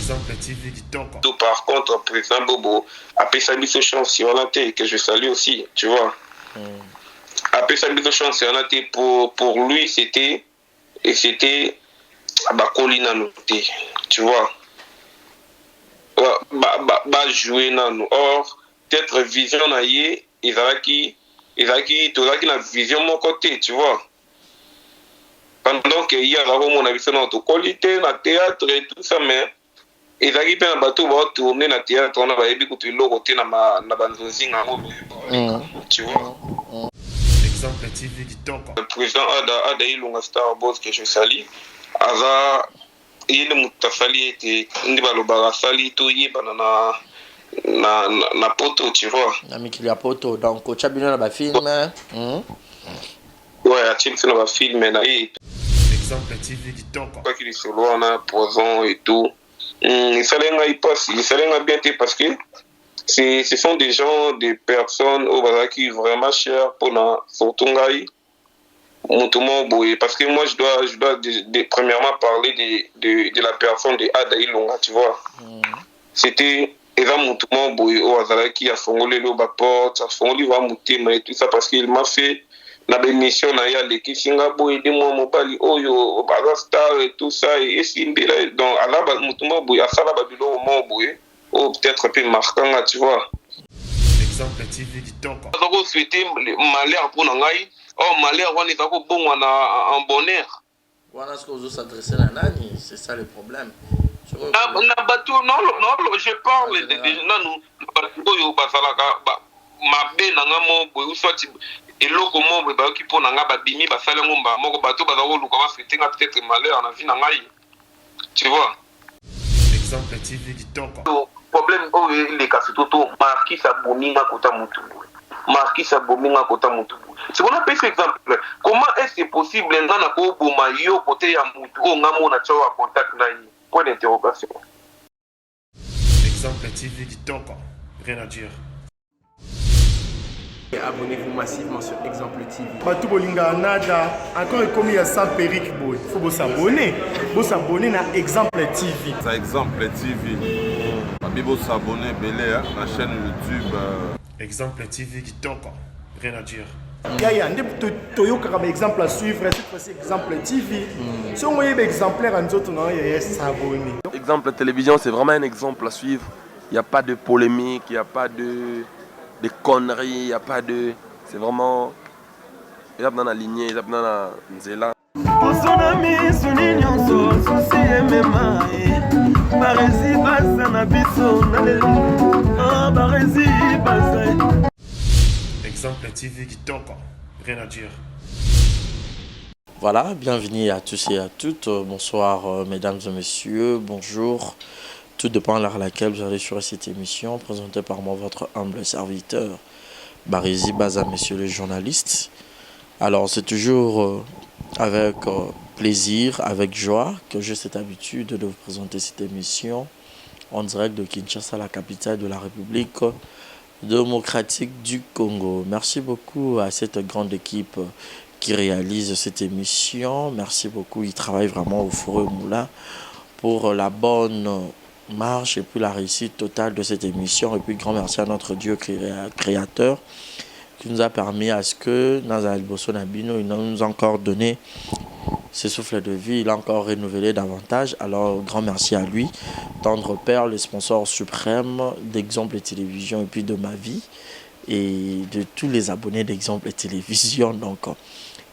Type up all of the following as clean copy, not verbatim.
Exemple TV Kitoko. Par contre, président Bobo, après sa mise au champ sur la tête, que je salue aussi, tu vois. Après sa mise au champ sur la tête, pour lui, c'était Colina noté, tu vois. Jouer nano. Or, peut-être vision naïe, ils qui la vision mon côté, tu vois. Pendant qu'il y a mon avis sur notre qualité, la théâtre et tout ça, mais ils arrivent à bateau va tourner la théâtre, on a écouté le côté na banzozi tu vois. Exemple TV Kitoko. Le président Ada Ilunga Star Boss que je salue, Aza il mutafali était ndibalo barasali to yeba na poto, tu vois. Na mikili poto donc tu as bien na ba film ouais, a film na ba film na Exemple TV Kitoko. Pas qu'il se loin na poison et tout. Il fallait bien parce que ce sont des gens, des personnes qui sont vraiment chères pour la Fortungai. Parce que moi, je dois premièrement parler de la personne de Ada Ilunga, tu vois. C'était Eva Moutouma Boye, qui a fongolé le porte, a fongolé Moutima et tout ça, parce qu'il m'a fait la bénédiction, l'équipe Singapour, aidez-moi, Mobali, Oyo, Star et tout ça, et Simbila. Donc, à la Moutouma Boye, à Salaba Bilo, Boye, peut-être un peu marquant, tu vois. Exemple TV Kitoko. Je vais souhaiter malheur pour Nangaï. Oh, malheur, on est bon en bonheur. Voilà ce que vous s'adressez à Nani, c'est ça le problème. Non, je parle de gens, nous, mabe nanga mo boy soit eloko mo boy ba ki pona nga ba bimi ba sala ngomba moko bato ba ko luka ba fete nga peut-être malheur na vie na ngai, tu vois. Exemple TV Kitoko. Problème o le ka toto marquis sa bominga kota mutu. Marquis sa bominga kota mutu. C'est qu'on appelle cet exemple. Comment est-ce possible ngana ko boma yo côté ya mutu o ngamo na chawa contact na yi. Point d'interrogation. Exemple TV Kitoko. Rien à dire. Abonnez-vous massivement sur Exemple TV. Batou Bolinga Nada, encore commis à sans périque boy. Faut vous s'abonner. Vous s'abonner à Exemple TV. C'est Exemple TV. Vous s'abonner belé à la chaîne YouTube. Exemple TV Kitoko. Rien à dire. Il y a un exemple à suivre. Cette fois-ci, Exemple TV. Si on voit un exemplaire en autres, il y a s'abonner. Exemple télévision, c'est vraiment un exemple à suivre. Il n'y a pas de polémique, il n'y a pas de conneries, il n'y a pas de... C'est vraiment... Il y a dans la lignée, il y a dans la nzela. Exemple TV Kitoko. Rien à dire. Voilà, bienvenue à tous et à toutes. Bonsoir mesdames et messieurs, bonjour. Tout dépend de l'heure à laquelle vous allez sur cette émission, présentée par moi, votre humble serviteur, Barizi Baza, messieurs les journalistes. Alors, c'est toujours avec plaisir, avec joie, que j'ai cette habitude de vous présenter cette émission en direct de Kinshasa, la capitale de la République démocratique du Congo. Merci beaucoup à cette grande équipe qui réalise cette émission. Merci beaucoup, ils travaillent vraiment au four et au moulin pour la bonne marche et puis la réussite totale de cette émission. Et puis grand merci à notre Dieu créateur qui nous a permis à ce que Nazal Bossonabino, il nous a encore donné ce souffle de vie, il a encore renouvelé davantage. Alors grand merci à lui, tendre père, le sponsor suprême d'Exemple Télévision et puis de ma vie et de tous les abonnés d'Exemple Télévision. Donc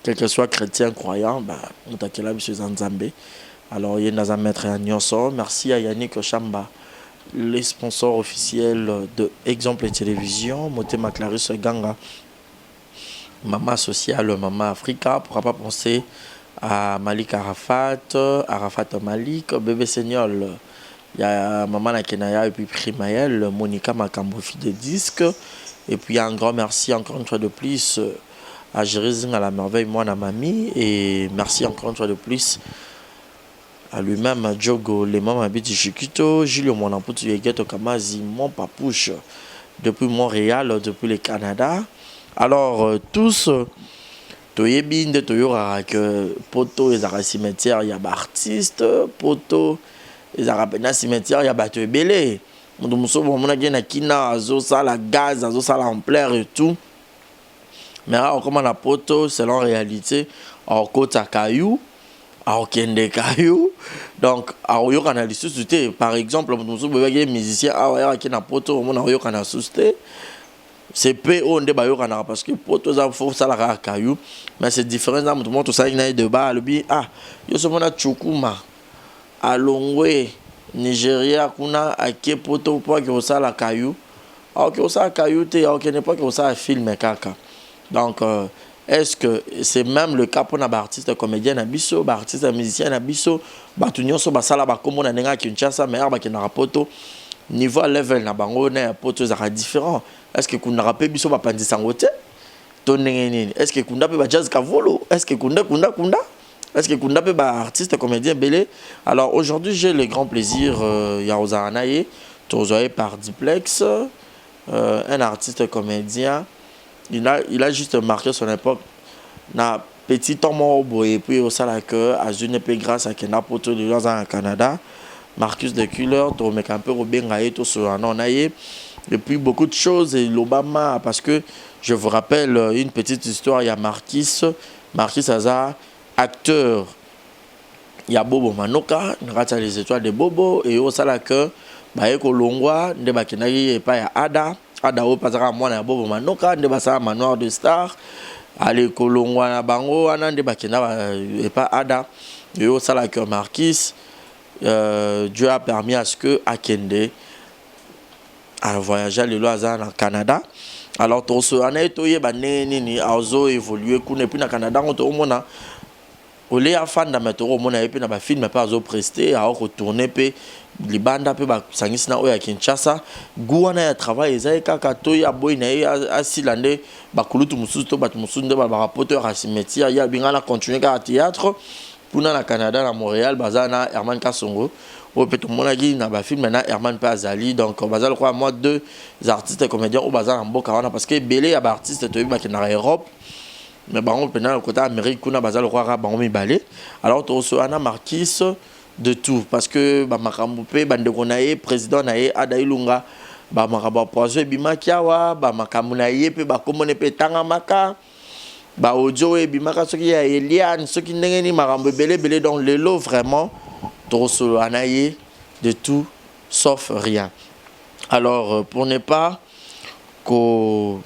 quel que soit chrétien, croyant, nous t'accueillons M. Zanzambé. Alors, il y a un maître à Nyonso. Merci à Yannick Chamba, les sponsors officiels de Exemple Télévision. Motema Clarisse Ganga, Maman Sociale, Maman Africa. Pourquoi pas penser à Malik Arafat, Arafat Malik, Bébé Seignol. Il y a Maman Nakenaya et puis Primaël, Monica Makambo, fille de disque. Et puis, un grand merci encore une fois de plus à Jérézine à la merveille, moi, à Mamie. Et merci encore une fois de plus à lui-même, Djogo, les mamans habitent Chiquito, Julio Monamputu, Yegeto Kamazi, mon papouche, depuis Montréal, depuis le Canada. Alors, tous, Toyebin de Toyora, que Poto et Zara Cimetière, il y a artistes, Poto ezalaka mpe na cimetière ya bato ebele moto mosusu bomonaki na kina azosala gaz azosala ampleur et tout mais akokoma na poto selon réalité akokota kayu akokende kayu donc akoyoka na lisusu te par exemple moto mosusu boyaki musicien ayaki na poto omona akoyoka na susu te c'est peu on débat parce que pour tous ça faut ça la caillou mais c'est différent dans tout monde ça il y a débat le bi yo so mona chukuma alongwe Nigeria kuna ake poto pour que ça la caillou que ça caillou te que n'est pas que ça film kaka donc est-ce que c'est même le cas pour un artiste comédien na biso ba artiste musicien na biso ba tunyo so ba sala ba komo na nenga Kinshasa mais ba ki na poto niveau level na bango na poto za différent. Est-ce que kunda rapé biso ba pandisa ngote to nini est-ce que kunda pe ba jazz kavolo est-ce que kunda est-ce que kunda pe ba artiste comédien belé alors aujourd'hui j'ai le grand plaisir ya ozanaye tozoé par Diplex un artiste comédien il a juste marqué son époque na petit temps boy et puis au sala que à une peu grâce à Kena poto de dans en Canada Marcus de Couleur to me un peu robengaye to so anaye. Et puis beaucoup de choses et l'Obama parce que je vous rappelle une petite histoire il y a Marquis Aza acteur il y a Bobo Manoka grâce à les étoiles de Bobo et au salaka ba eko longwa nde bakinaki et pas ya Ada au pasara moi na Bobo Manoka nde basala manoir de star ale ko longwa na bango ana nde bakina et pas Ada et au salaka Marquis Dieu a permis à ce que Akende à voyager le loisir en Canada alors tout ce année toye baneni azo évoluer kuna puis na Canada on to mona olé afanda metoro mona et puis na ba film pas azo prester à retourner pe libanda pe ba sangisi na oya Kinshasa guana ya travail ezai kaka toya boy na asilande ba kulutu mususu to ba mususu nde ba rapporteur à cimetière ya bingala continuer ka théâtre pour na Canada na Montréal bazana Herman Kasongo au peut mon qui na ba film maintenant Herman Pazali donc bazal quoi moi deux artistes comédiens au bazar en boka parce que belé ya ba artiste to ba ki na Europe mais ba on peut na côté Amérique kuna bazal quoi ba on mi balé alors to so ana Marquis de tout parce que ba makambo pe bande konaye président naye Adailunga ba makaba poison bima kiawa ba makambo naye pe ba komone pe tanga maka ba audio e bimaka soki ya Eliane soki ndenge ni makambo belé donc le lot vraiment Toroso anaye de tout sauf rien. Alors pour ne pas que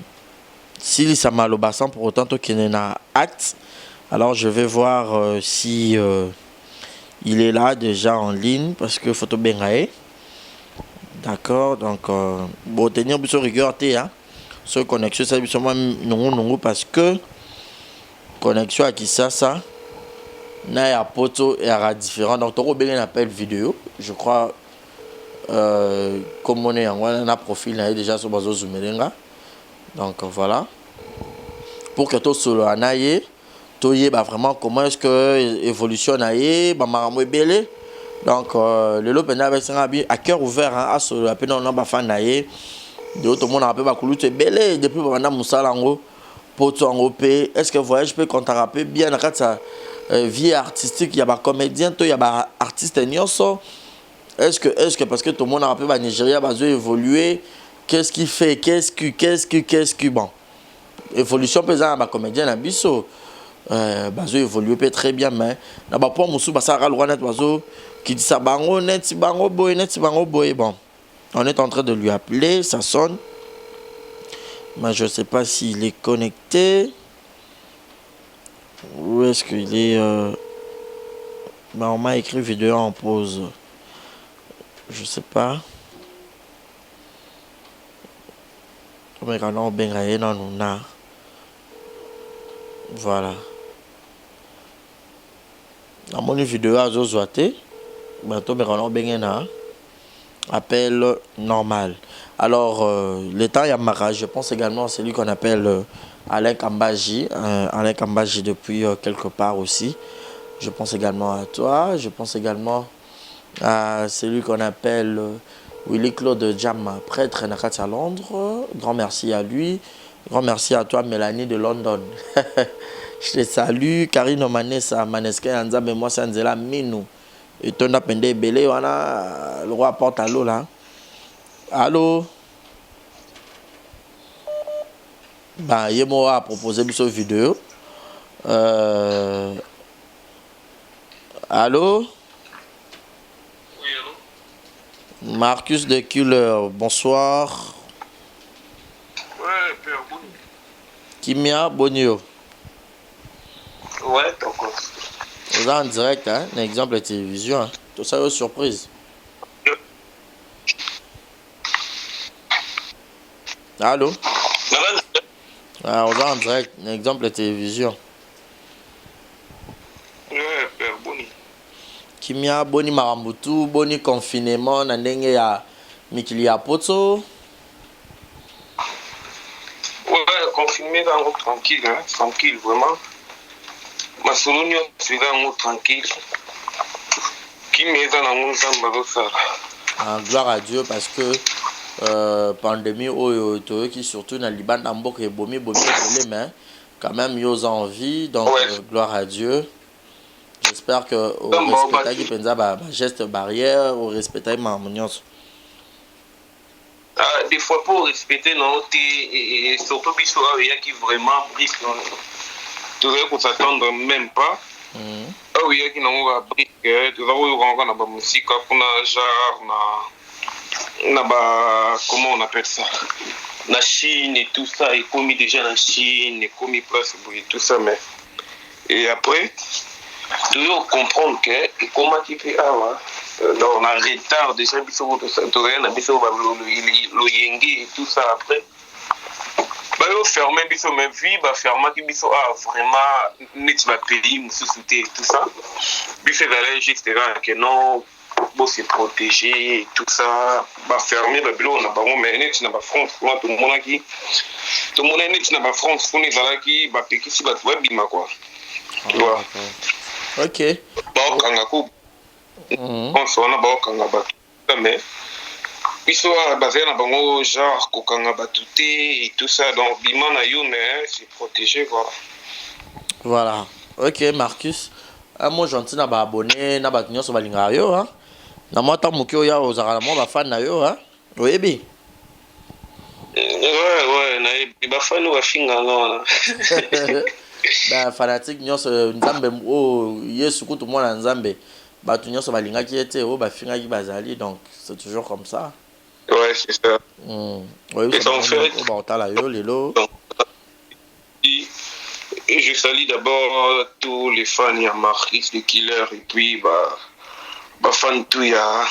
s'il s'amalo bassin pour autant qu'il y a acte, alors je vais voir si il est là déjà en ligne parce que photo bengae. D'accord, donc bon tenir bien rigueur hein. Ce connexion ça sûrement non parce que connexion à qui ça na ya poto era différent donc toko bien appel vidéo je crois comme on est en un profil là déjà sur bazo zoomelenga donc voilà pour que tout solo anaye toye ba vraiment comment est-ce que évolution naye ba marambo belé donc le lopena avec ça à cœur ouvert à solo appel non ba fan naye de tout le monde appelle ba kulutu belé depuis ba musala ngo poto ngo pe est-ce que voyage peut contraraper bien na ça vie artistique il y a pas comédien il y a pas artiste nyonso est-ce que parce que tout le monde a rappelé ba Nigeria va évoluer qu'est-ce qui fait qu'est-ce que bon évolution pesant ba comédien na biso bazo évoluer peut très bien mais na ba pour musu ba ça ra net bazo qui dit ça bango net bango boy bon on est en train de lui appeler ça sonne mais je sais pas s'il est connecté. Où est-ce qu'il est bah, on m'a écrit vidéo en pause. Je sais pas. Comme on bengaye non na. Voilà. Dans mon vidéo à Zozoate, bientôt on bengena. Appel normal. Alors le temps Yamara, je pense également à celui qu'on appelle Alain Kambaji depuis quelque part aussi. Je pense également à toi. Je pense également à celui qu'on appelle Willy Claude Jam, prêtre à Londres. Grand merci à lui. Grand merci à toi, Mélanie de London. Je te salue. Karine Omanesa, Maneske Anza, mais moi, c'est Anzela Minou. Et ton appendé belé, le roi porte à l'eau là. Allô? Bah, il m'a proposé une vidéo. Allô? Oui, allô? Marcus de Killer, bonsoir. Ouais, Père Boni. Kimia Bonio. Ouais, d'accord. Vous êtes en direct, hein? Un exemple de télévision. Hein? Tout ça, est surprise. Allô? Ah, vous êtes en direct, un exemple de télévision. Ouais, Père Boni. Kimia Boni Marambutu, Boni confinement, Nandenge ya Mikili ya Poto. Ouais, confiné dans tranquille, hein, tranquille, vraiment. Ma solution, c'est dans tranquille. Qui m'est dans mon zamba ça. Gloire à Dieu parce que pandémie qui surtout dans le Liban d'Ambouk et Bomi mais quand même ils ont envie donc ouais. Gloire à Dieu. J'espère que au respecter qui pensa geste barrière au respecter ma harmoniose. Des fois pour respecter non et surtout biso il qui vraiment brisque tu veux qu'on s'attendre même pas. Ah oui qui n'ont pas brisque tu vas voir na ba musique kuna genre na ba comment on appelle ça la Chine et tout ça et commis déjà la Chine et commis place et tout ça mais et après tu dois comprendre que comment tu fais dans un retard déjà biso tout ça tu rien biso le yengi et tout ça après bah yo fermer biso même vie bah fermer qui biso vraiment net va pays monsieur sauter et tout ça biso d'aller juste là que non bon se protéger et tout ça bah fermer le bureau on a pas mais net na ba France moi tout le monde net na ba France pour les ala qui bah peki si ba toi bima quoi tu vois. Ok. Baokangako. On s'en a baokangaba. Mais biso basé na bango genre kokanga batuté et tout ça donc bima na yo mais c'est protégé voilà. Voilà. Ok Marcus. Moi gentil na ba abonné na ba nyonso balinga yo hein. Na mota mukio ya ozara mo ba fan na yo hein. Oyebi. Ouais na ba fan wa finga non. Ba fanatique nyonso nzambe o Yesu kutu mwana nzambe batu nyonso balinga ki ete o ba finga ki bazali donc c'est toujours comme ça. Ouais, c'est ça. Oui, c'est et je salue d'abord tous les fans, il y a Marcus de Killer et puis bah fan tout il y a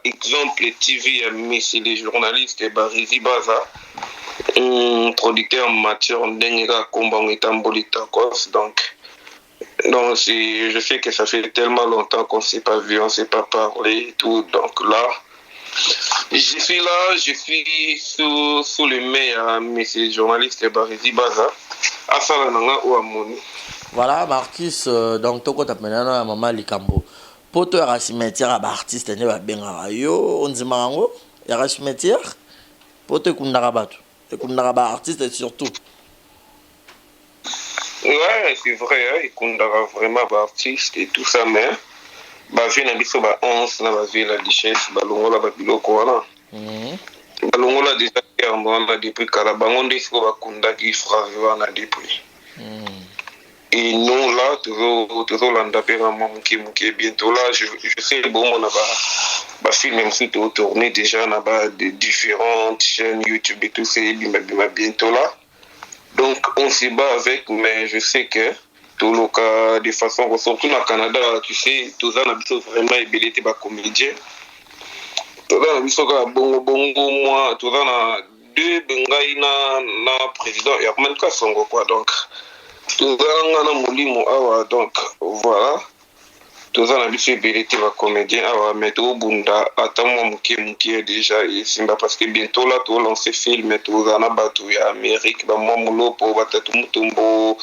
Exemple TV, il y a Messi les journalistes et Barizi Baza. Producteur en matière d'Enga Kombang et Tambolita Kos donc je sais que ça fait tellement longtemps qu'on ne s'est pas vu, on ne s'est pas parlé et tout donc là je suis sous le mail monsieur journaliste Barizi Baza Asala Nanga ou Amoni. Voilà Marcus donc toko tapena na mama Likambo poto ya cimetière à artiste ne ba benga yo onzima ngo ya cimetière poto kundaka batu kundaka ba artiste surtout. Ouais c'est vrai hein, kundaka vraiment ba artiste et tout ça mais ba vie na biso ba 11 na ba vie la richesse ba longola ba biloko wana ba longola déjà on depuis kala bango ndiko ba kundaki frère wana depuis et nous là toujours l'andapé dans mon qui bientôt là je sais bon on a ba film même si tourné déjà na ba de différentes chaînes YouTube et tout c'est bientôt là donc on se bat avec mais je sais que tout le cas de façon surtout au Canada tu sais tout ça na biso vraiment ébélité ba comédien tout ça na biso ka bongo moi tout ça na deux bengai na président et même ka songo quoi donc tout ça na molimo awa donc voilà tout ça na biso ébélité ba comédien awa mais tout bunda attends muke déjà et simba parce que bientôt là tout lancer film tout ça na batu ya Amérique ba momulo po batatu mutombo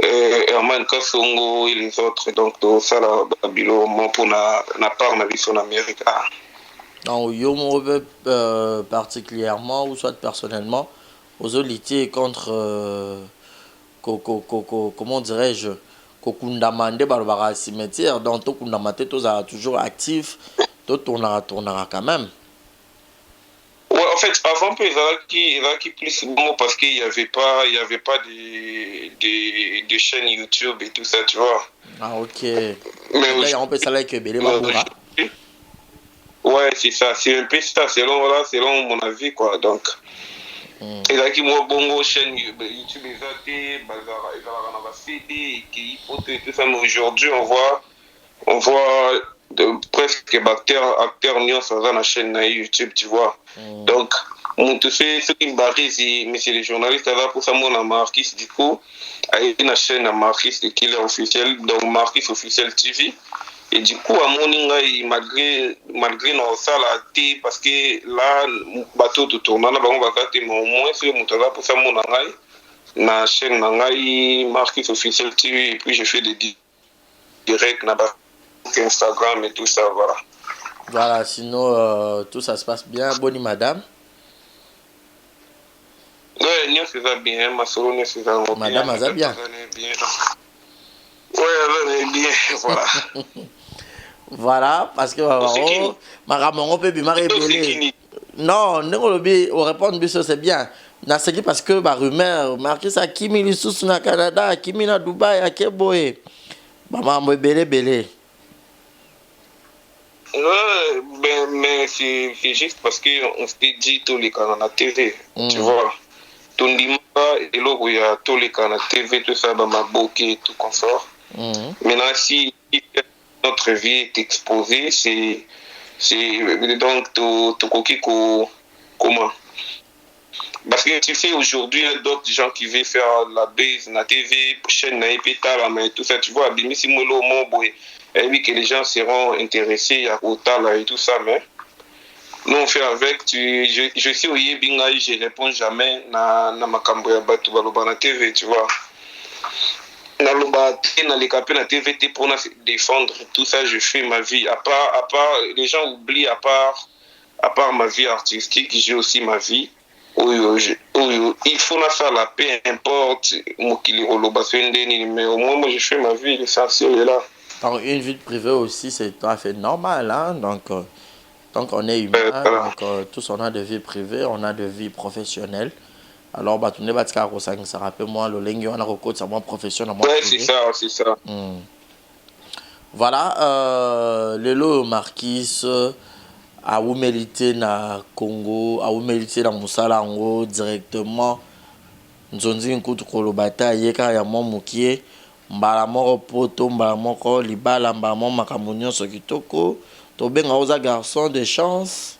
Herman Kasongo et les autres donc tout ça là babilo mon pour na part na biso en Amérique. Donc yo particulièrement ou soit personnellement aux lutter contre comment dirais-je kokundama nde balobaka cimetière donc tokundama te tozala toujours actif tournera quand même. Ouais, en fait, avant peu, il y a plus bon parce qu'il n'y avait pas, de chaînes YouTube et tout ça, tu vois. Ah, ok. Mais on peut savoir que Belé ouais, c'est ça. C'est un peu ça, selon mon avis, quoi. Donc, il y a qui moi, bongo, chaîne YouTube, et CD, et tout ça. Mais aujourd'hui, on voit presque acteurs nions dans la chaîne YouTube, tu vois. Donc, tout fait ce qui me barise, mais c'est les journalistes là pour ça, mon Marquis, du coup, a une chaîne à Marquis, le killer officiel, donc Marquis officiel TV. Et du coup, à mon malgré nos salles, parce que là, bateau de tournant, là, on va gâter, mais au moins, c'est mon travail pour ça, mon angaï, na chaîne Nangaï, Marquis officiel TV, et puis je fais des directs là-bas. Instagram et tout ça, voilà. Voilà, sinon tout ça se passe bien. Bonne madame. Ouais, nous c'est ça bien, ma soeur, nous c'est ça bien. Madame, ça bien. Ouais, elle est bien, voilà. Voilà, parce que on peut bien répéter. Non, on répond c'est bien. Na c'est parce que ba rumeur marqué ça Kimi lisusu na Canada, Kimi na Dubaï, à Keboé. Maman mo belé. Mais c'est juste parce qu'on s'est dit tous les canaux à TV, tu vois. Tout le monde, et là où il y a tous les canaux à TV, tout ça, ma bouquet, tout confort. Maintenant, si notre vie est exposée, c'est donc tout coquille comment. Parce que tu sais, aujourd'hui, il y a d'autres gens qui veulent faire la base, la TV, chaîne, mais tout ça, tu vois, si moi, et oui, que les gens seront intéressés à Otala et tout ça, mais nous on fait avec, je sais où il y a bien, je réponds jamais na makambo ya batu baloba na TV, tu vois. Na loba na les capés na TV pour défendre tout ça, je fais ma vie. À part, les gens oublient, à part ma vie artistique, j'ai aussi ma vie. Il faut faire la paix, importe, mais au moins moi je fais ma vie, l'essentiel est là. Alors, une vie privée aussi, c'est tout à fait normal. Hein? Donc on est humain, donc tous on a de vie privée, on a de vie professionnelle. Alors, tu n'es pas de carreau, ça rappelle moi, le lingue, on a recours, c'est moi professionnel. Ouais, c'est ça. Voilà, Lelo Marquis, a où mérité na Congo, a où mérité na Moussala Ango directement. Nzonzi nkutu kolobata, yeka ya mon moukier. Mbala moko poto mbala moko libala mbala moko makambo nyonso kitoko tobenga oza garçon de chance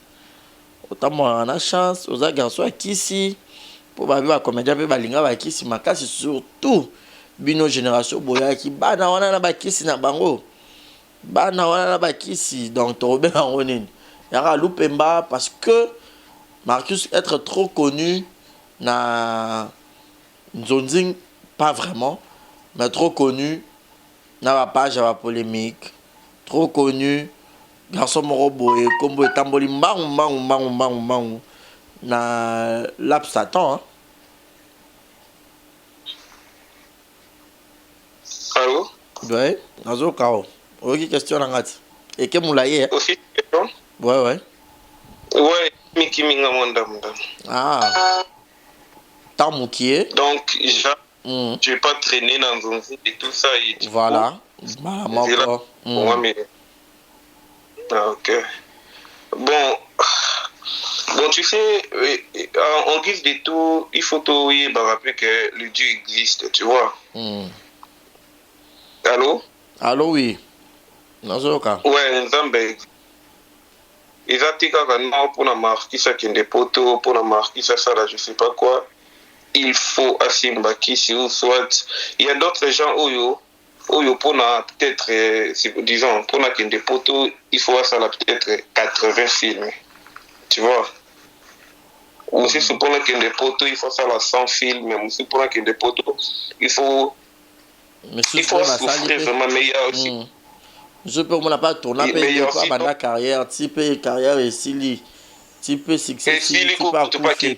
otamona na chance oza garçon akisi po babi ba comédien pe balinga bakisi makasi surtout bino génération boyaki bana wana na bakisi na bango bana wana na bakisi donc tobenga ngonini yaka lupemba parce que Marcus être trop connu na Nzonzi pas vraiment. Mais trop connu, n'a pas page à la polémique. Trop connu, garçon morobo et combo et tamboli mbang na lap Satan. Hein? Allô? Ouais, nazo kao. Ok, question ngati. Et que moulaye? Aussi question? Ouais. Ouais, Miki Minga Mwanda. Ah. Tant moukier. Donc, je vais pas traîner dans un site et tout ça. Et voilà. Ok. Bon, tu sais, en guise de tout, il faut rappeler que le Dieu existe, tu vois. Allô? Allô, oui. Nazoka. Ouais, Nzambe. Ils ont pour la marque, ça qui est des poteaux, pour la marque, ça là, je sais pas quoi. Il faut Asimbaki, si ou soit. Il y a d'autres gens où pour peut-être, disons, pour la des poteaux, il faut ça là peut-être 80 films. Tu vois? Ou si c'est pour la des poteaux, il faut ça là 100 films. Mais aussi pour la des poteaux, il faut souffrir vraiment, mais il y a aussi. Je peux on n'a pas tourné pas ma carrière, type carrière et Sili, type succès. Et Sili, tu pas qui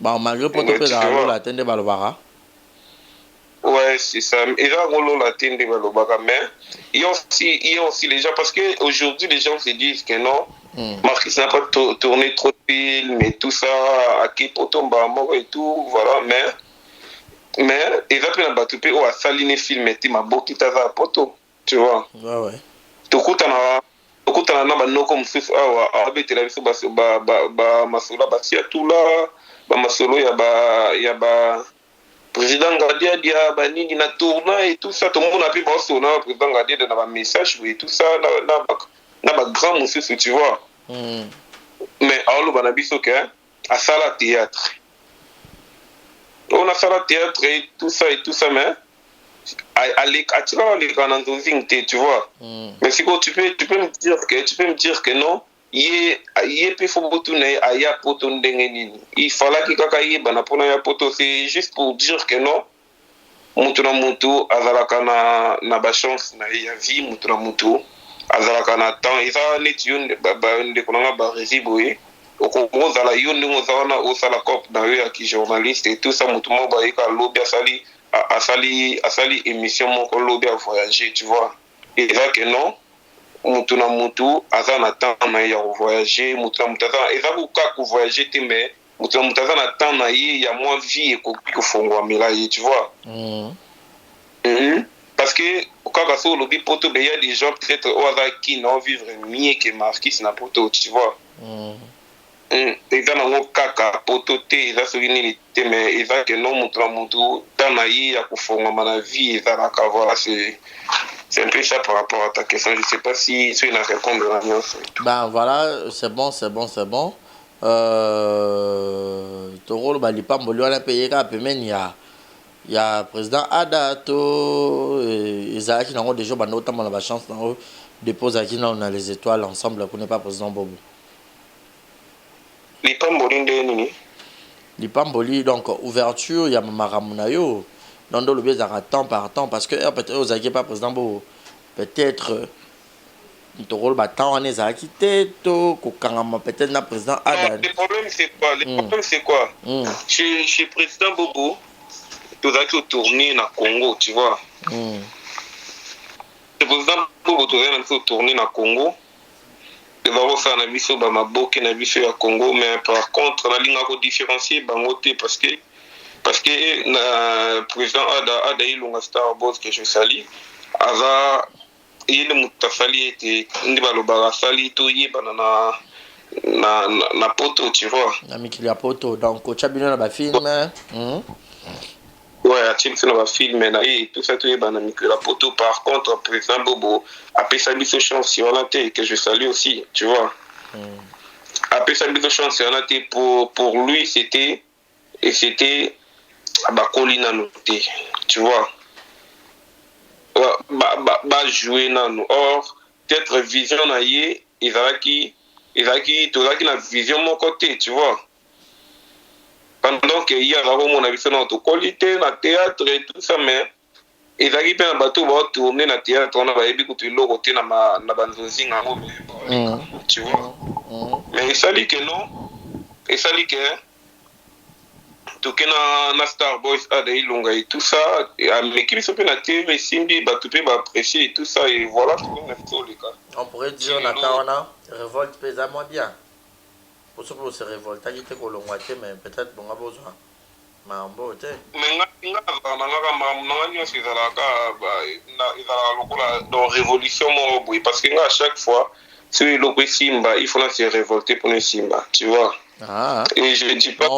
Bon, malgré pour te faire la tête de Balbara. Ouais, c'est ça. Et là, on l'a atteint, mais il y a aussi les gens, parce qu'aujourd'hui, les gens se disent que non, Marquis n'a pas tourné trop de films et tout ça, à qui pour tomber et tout, voilà, mais ils ont pris un bateau, ou à saliner film, et ma beau qui t'a poto, tu vois. Ouais, ouais. tokutana na banoko mosusu awa abetela biso masolo basia tula bamasolo ya ba président Ngadia banini na tourna et tout ça, tout le monde a pu bosser na président Ngadia na ba message et tout ça na ba grand mosusu, tu vois. Mais aolo bana biso ke à sala théâtre, on a sala théâtre et tout ça mais tu vois. Mais si tu peux me dire que non, il fallait que kaka ye bana pona ya poto, c'est juste pour dire que non, mutu na mutu azalaka na ba chance na ya vie, mutu na mutu azalaka na temps eza neti yo ndeko nanga barezi boye okozala yo ndenge ozala na osala cop na yo ya ki journaliste et tout ça, mutu mo bayeka lobi asali émission moko lobi a voyager, tu vois. Et là que non, mutu na mutu aza na temps na ya voyager, mutu na mutu aza eza buka ko voyager te, mais mutu na mutu aza na temps na ye ya moins vie ko fongwa melaye, tu vois. Parce que quand ça lobi poto il y a des gens peut-être au hasard qui n'ont vivre mieux que Marquis na poto, tu vois. Eza nango kaka poto te eza soki nini te, mais eza ke non mutu na mutu temps na ye ya kofongwama na vie ezalaka. Voilà, c'est un peu ça par rapport à ta question. Je sais pas si tu as répondu à la mienne. Ben voilà, c'est bon. Toro balipa mboli wana payé ka pemeni ya président Ada to ezalaki nango déjà bando tamba na ba chance nango dépose aki na les étoiles ensemble pour ne pas président Bobo. Lipamboli donc ouverture ya maramuna yo dans le biais d'un temps par temps, parce que peut-être aux aguets pas président Bobo peut-être ton rôle battant en ezaki teto kokangama peut-être na président Ada. Le problème c'est quoi chez président Bobo tu as tourné na Congo, tu vois. Le président Bobo tu as tourné na Congo. Il va refaire un biso ba maboke na biso ya Congo, mais par contre la ligne à différencier bangote parce que na président Ada Ilunga Star Boss que je salue ava yele mutafali était ndibalo ba sali to yeba na poto, tu vois. Na mikili ya poto donc chabino na ba film. Ouais, à Tim va filmer là et tout ça, tout est banal. La poto, par contre, président Bobo, après sa mise au chance sur la tête, que je salue aussi, tu vois. Après sa mise au chance sur la tête, pour lui, c'était Colina noté, tu vois. Jouer dans nous. Or, peut-être vision naïe, Izaki, tout ça qui a vision mon côté, tu vois. Pendant qu'il y a mon avis sur notre qualité, la théâtre et tout ça, mais ils arrivent à un bateau pour tourner dans le théâtre, on a écouté le côté dans ma banzozing, tu vois. Mais il s'agit que non, il s'agit que tout que na Star Boys Ada Ilunga et tout ça, mais qui sont na TV Simbi, tu peux apprécier et tout ça, et voilà tout le cas. On pourrait dire on a révolte pesa moins bien. Pour ceux qui se révoltent, il y a des mais peut-être qu'on a besoin. Mais on peut être. Mais dans révolution, parce que à chaque fois, si le Simba, il faut se révolter pour le Simba, tu vois. Et je ne dis pas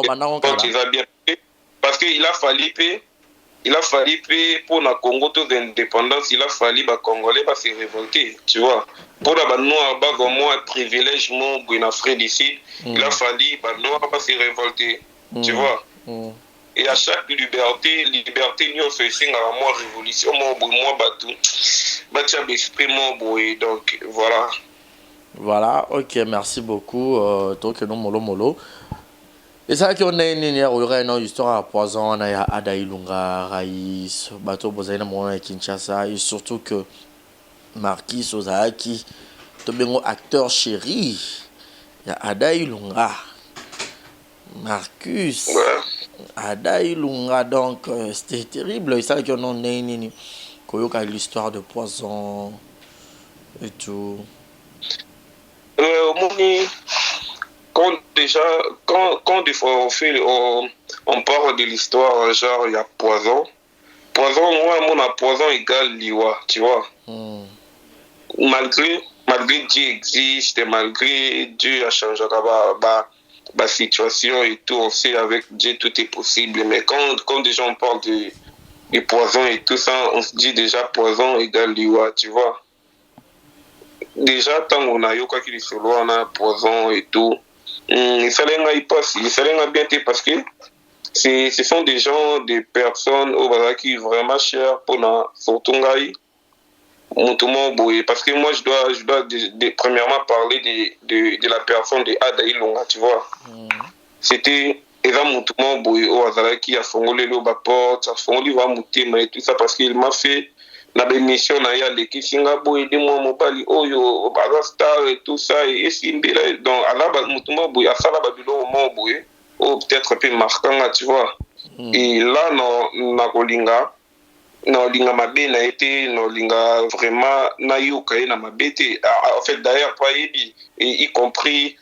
qu'il va bien fait, parce qu'il a fallu pour la Congo toute indépendance, il a fallu les Congolais se révolter, tu vois. Pour les Noirs, un privilège, mon Afrique d'ici, il a fallu les Noirs se révolter, tu vois. Et à chaque liberté, nous faisons moi révolution, moi batou, donc voilà. Voilà, ok, merci beaucoup. Donc nous molo. Et ça qu'on a une histoire à poison, on a Ada Ilunga, Raïs, bateau Bozaina Mona Kinshasa, et surtout que Marquis Ozaki, tout bien acteur chéri, il y a Ada Ilunga. Marcus. Ouais. Ada Ilunga, donc c'était terrible. Et ça, qu'on en est nini. Koyoka l'histoire de poison et tout. Moni, quand des fois on parle de l'histoire, genre il y a poison. Poison, moi, mon poison égale liwa, tu vois. Malgré Dieu existe, malgré Dieu a changé la situation et tout, on sait avec Dieu tout est possible. Mais quand des gens parlent de poison et tout ça, on se dit déjà poison égale liwa, tu vois. Déjà, tant on a eu quoi qu'il soit on a poison et tout, il fallait bien parce que ce sont des gens, des personnes qui sont vraiment chères pour la Fortungai. Parce que moi, je dois premièrement parler de la personne de Ada Ilunga, tu vois. C'était Eva Moutoumon Boye au Azara qui a fongolé le porte, a fongolé va Moutima et tout ça parce qu'il m'a fait la émission na ya leki singa boye de moi mobali oyo baza star et tout ça et simbila donc ala Moutoumon Boye asala babilo mo boye ou peut-être peu marquant tu vois. Et là non na kolinga mabe na été linga vraiment na yuka na mabete en fait d'ailleurs pas yebi et y compris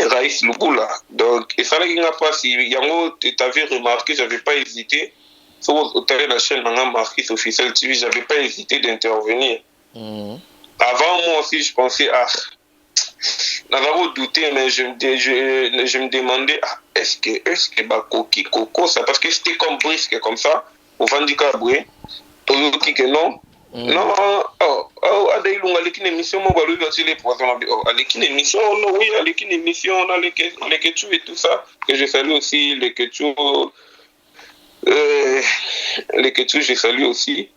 Raïs Lubula. Donc il fallait qu'il n'y a pas si yango tu avais remarqué, j'avais pas hésité sur la chaîne Marquis officiel TV, j'avais pas hésité d'intervenir. Avant moi aussi je pensais n'avais douté mais je me demandais est-ce que Bakoki Coco ça parce que c'était comme brisque comme ça au Vandika Boué Toyoki que non Ada Ilunga avec une émission moi balu dans les poisons avec une émission non oui avec une émission on a les Ketchu et tout ça que je salue aussi les Ketchu je salue aussi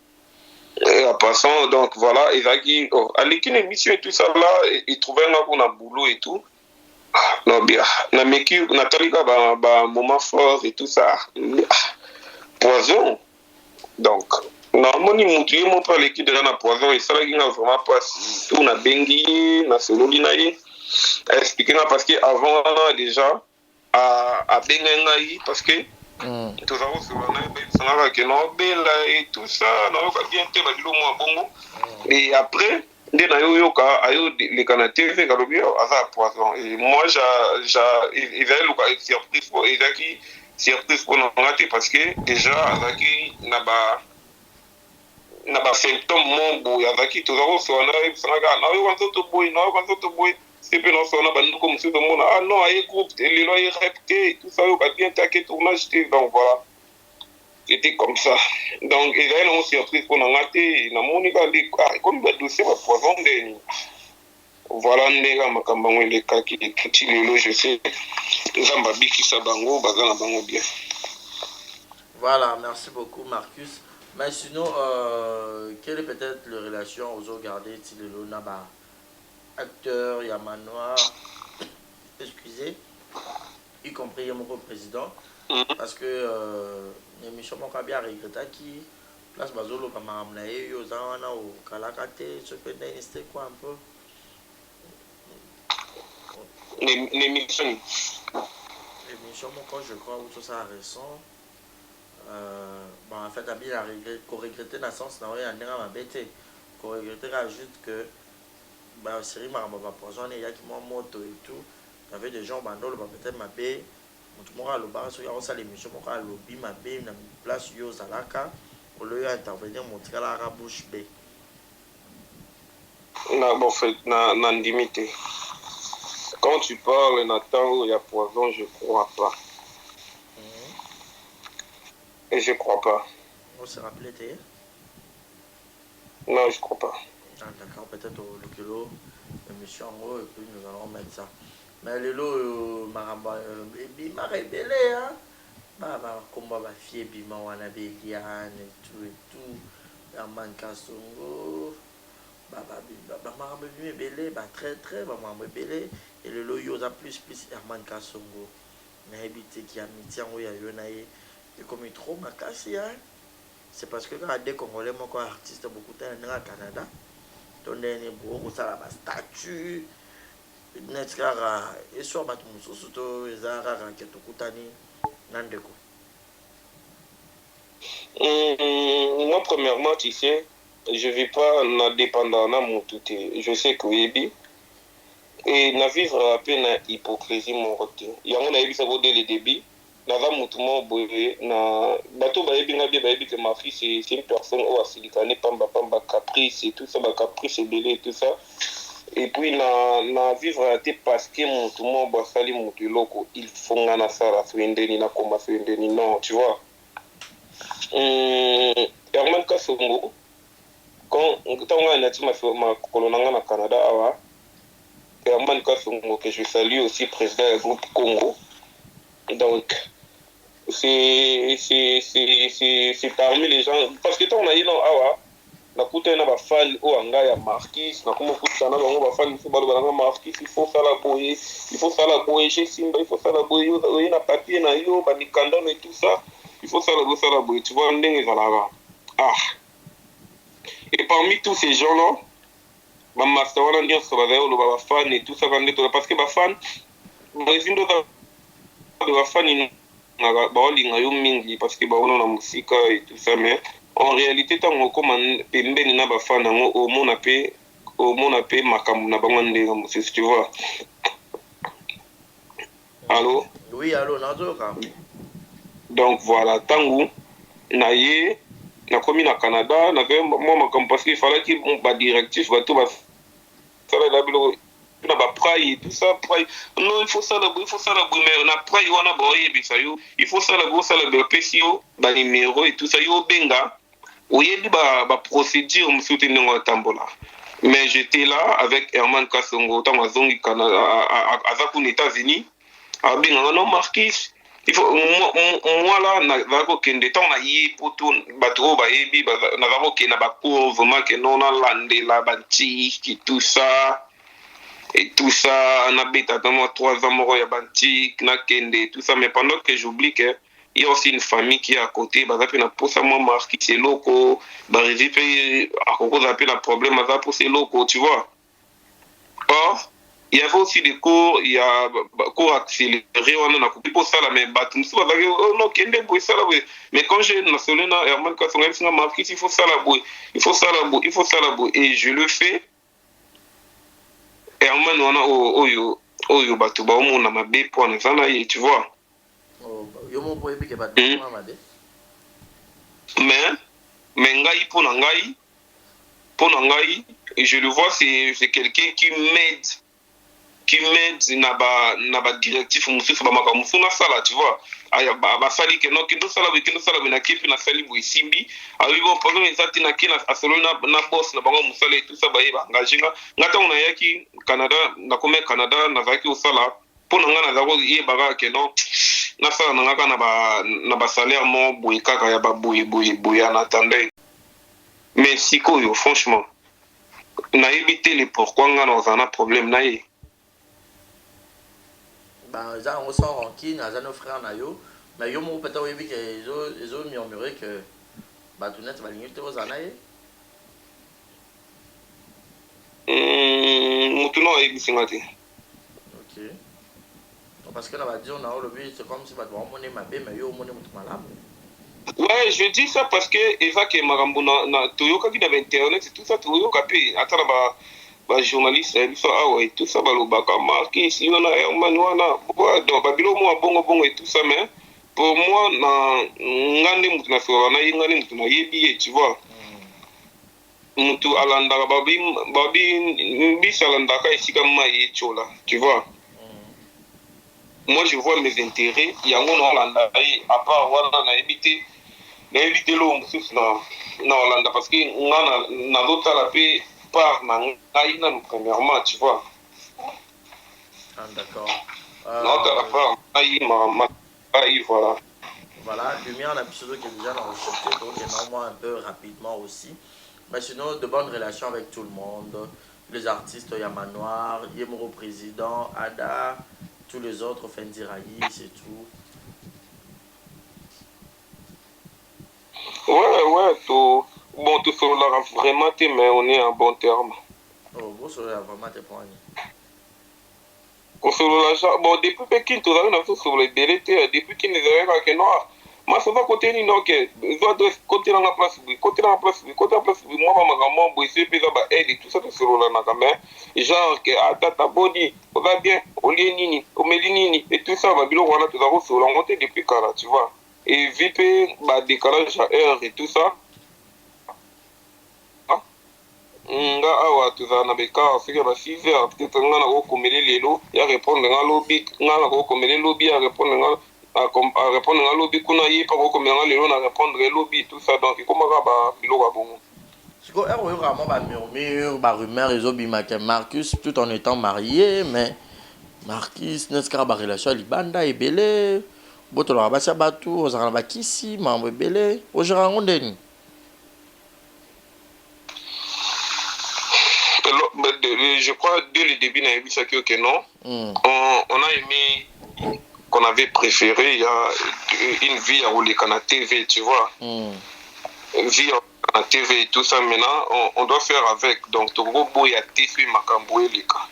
en passant donc voilà Ezaki avec une émission et tout ça là il trouvait un boulot et tout non bien na meki Natalika ba moment fort et tout ça poison donc normalement mutué mon pas l'équipe de la poison et ça là il n'a vraiment pas tout na bengi na sololi na ye expliquer parce que avant déjà à bengai parce que tout ça on se voit que non bella et tout ça non pas bien te ba dilo mo bongo et après dès na yoka ayo les canadiens fait galobio à poison et moi il va le surprise pour Ezaki surprise pour nous parce que déjà Ezaki n'a symptôme mon boy Ezaki tout ça on se voit na yo quand to boy c'est bien on se voit na comme tout le monde non ay groupe les lois répété tout ça yo pas bien taqué tournage donc voilà. C'était comme ça. Donc, il y a une surprise pour nous. Comme il y a dossier, poison de. Voilà, les cas qui je sais. Zambabi qui s'abango, bazana bango bien. Voilà, merci beaucoup, Marcus. Mais sinon, quelle est peut-être la relation aux autres gardés Tilelo Naba acteur, Yamanoir, excusez, y compris mon président. Parce que l'émission m'a bien regretté qui place Bazolo comme Amnae, Yozana ou Kalakate, ce que c'était quoi un peu l'émission, quand je crois, où tout ça récent. En fait, il a regretté dans le sens où il y a un bêté. Il a regretté juste que la série m'a poison, il y a qui m'ont moto et tout. Il y avait des gens, peut-être ma baie. Tout le monde a le bar, il y a aussi l'émission, il y a le lobby, ma baie, dans une place, il y a Zalaka. Au lieu d'intervenir, mon tir à la bouche baie. Non, en fait, non, limité. Quand tu parles, Nathan, il y a poison, je crois pas. Et je crois pas. On s'est rappelé, t'es? Non, je crois pas. D'accord, peut-être le kilo, l'émission en haut, et puis nous allons mettre ça. Mais le lot, maramba, bima rébellé, hein? Combat ma fille, bima, wana béliane, et tout. Herman Kassongo. Maramba rébellé, très, maramba rébellé. Et le lot, yosa plus, Herman Kassongo. Mais habité qui a mis, tiens, oui, à Yonaye. Et comme il est trop macassé, hein? C'est parce que quand des Congolais, moi, quand artiste, beaucoup de temps, au Canada, on a une statue. net kaka eswa bato mosusu to eza kaka ke tokutani na ndeko? Moi, premièrement, tu sais, je ne vis pas en dépendant de mon tout. Je sais que oui, et na vivre à peine na hypocrisie mon côté. Il y a un avis ça vaut dès le début. Naza mutumo boye na bato ba yebi ngabi ba yebi que ma fille c'est une personne au asilikane pamba caprice et tout ça ba caprice et belé et tout ça. Et puis na vivre à te parce que mutumo ba sali mutu loko il faut ngana sara swendeni na koma swendeni non tu vois. Herman Kasongo quand on a dit ma colonanga na Canada awa Herman Kasongo que je salue aussi président du groupe Congo. Donc c'est parmi les gens parce que on a dit non awa na kuta na ba fan o anga ya Marquis na kuma kuta na bango ba fan ba ba Marquis il faut ça la boyer chez Simba il faut ça la boyer yo na papier na yo ba mikandano et tout ça il faut ça la boyer tu vois ndenge za là ah et parmi tous ces gens là ba master wana ndio so ba ba fan et tout ça parce que ba fan ba zindo de ba fan baolinga yo mingi parce que baona na musika et tout ça mais en réalité tango koma pembeni na bafana ngo omona pe makambo na bango ndenge mosusu tu vois. Allô? Oui, allô, nazoka. Donc voilà, tango na ye na komi na Canada na ve moi makambo parce qu'il fallait qu'il ba directif ba tout ba sala la bilo na ba prai tout ça prai non il faut ça la mais na prai wana ba oyebisa yo il faut ça la be pesio ba numéro et tout ça yo benga oyebi ba procédure musuti ndenge tambola mais j'étais là avec Herman Kasongo tant azongi Canada azaku aux États-Unis abenga non Marquis il faut moi là na ko kende tant na yi poto bato ba yebi na ko kena ba ko vraiment que non na lande la banti qui tout ça et tout ça, on a bêta dans moi 3 ans, mort ya bantique, na kende, tout ça. Mais pendant que j'oublie qu'il y a aussi une famille qui est à côté, bah, ça pour ça, moi, marqué, c'est loco, bah, à cause d'appel un problème, ça pour c'est loco, tu vois. Or, il y avait aussi des cours, il y a cours accélérés, on a coupé pour ça, là, mais bah, tout ça, oh non, kende, boy, ça, là, mais quand j'ai nationalé, Herman Kasongo, il faut marqué, il faut ça, là, boy, il faut ça, là, boy, et je le fais. Herman wana oyo bato ba omona mabe po na zana ye tu vois yo mo boye bike ba dama mabe mais ngai po na ngai et je le vois c'est quelqu'un qui m'aide na ba directif mususu ba maka musuna sala tu vois aya ba sali ke no kindo sala na kepi na sali bo isimbi ayi bon problème ezati na kina asolo na boss na bango musala et tout ça ba yeba ngajinga ngata ona yaki Canada na kome Canada na zaki osala pona ngana zako yeba ke no na sala na ngaka na ba salaire mo boy kaka ya ba boy en attendant mais sikoyo franchement na éviter les pourquoi ngana ozana problème na ye bah ça on sort rancune à nos frères na yo mais yo mo peut-être oui que ils ont murmuré que bah tout net va limiter aux anaye mutuno et bisingati OK parce que là va dire on a le but c'est comme si bah on monnaie ma mais yo monnaie mutu malamu. Ouais, je dis ça parce que Eva qui marambo na toyoka qui avait internet et tout ça toyoka pe atala ba journaliste ah ouais tout ça balobaka marqué si on a Herman wana donc babilo mo bongo et tout ça mais pour moi na ngande mutu na so na ngande mutu na yebi tu vois mutu alanda babi bisalanda ka esika mai chola tu vois moi je vois mes intérêts yango na alanda à part wana na éviter l'eau mususu na alanda parce que ngana na dotala pe par na premièrement tu vois d'accord voilà lumière la pseudo qui est déjà enregistré donc énormément un peu rapidement aussi mais sinon de bonnes relations avec tout le monde les artistes Yama Noir Yemoro président Ada tous les autres Fendi Raïs et tout ouais tout bon tout cela vraiment mais on est en bon terme oh bon cela vraiment tes points kosolola bon depuis mpe kini tozali na biso solola ebele te depuis kini ezalaki kaka noir masoza kote nini oke ezwa adresse kotelanga place boye kotelanga place boye mwa bamakambo boye so mpe eza baaide tout ça tosololanaka mais genre ke tata bodi oza bien olie nini omeli nini et tout ça babiloko wana toza kosolola yango te depuis kala tu vois et vi mpe badécalage ya heure et tout ça nga awa tozala na bekar soki ya ba 6 heures peut-être nga nakokomele lelo ya répondre nga lobi nga nakokomele lobi ya répondre nga répondre nga lobi kuna ye mpa kokomela nga lelo na répondre lobi tout ça donc ekomaka babiloko ya bongo siko ere oyoka mwa bamurmure barumeur ezobimaka Marcus tout en étant marié mais Marcus nesi kaka barelation ya libanda ebele botolaka basi ya bato ozalaka na bakisi mambo ebele ogera yango ndeni je crois dès le début na yebisaki ok non on a aimé qu'on avait préféré il y a une vie à Oleka na TV tu vois vie à TV et tout ça maintenant on doit faire avec donc toko boya TV makambo eleka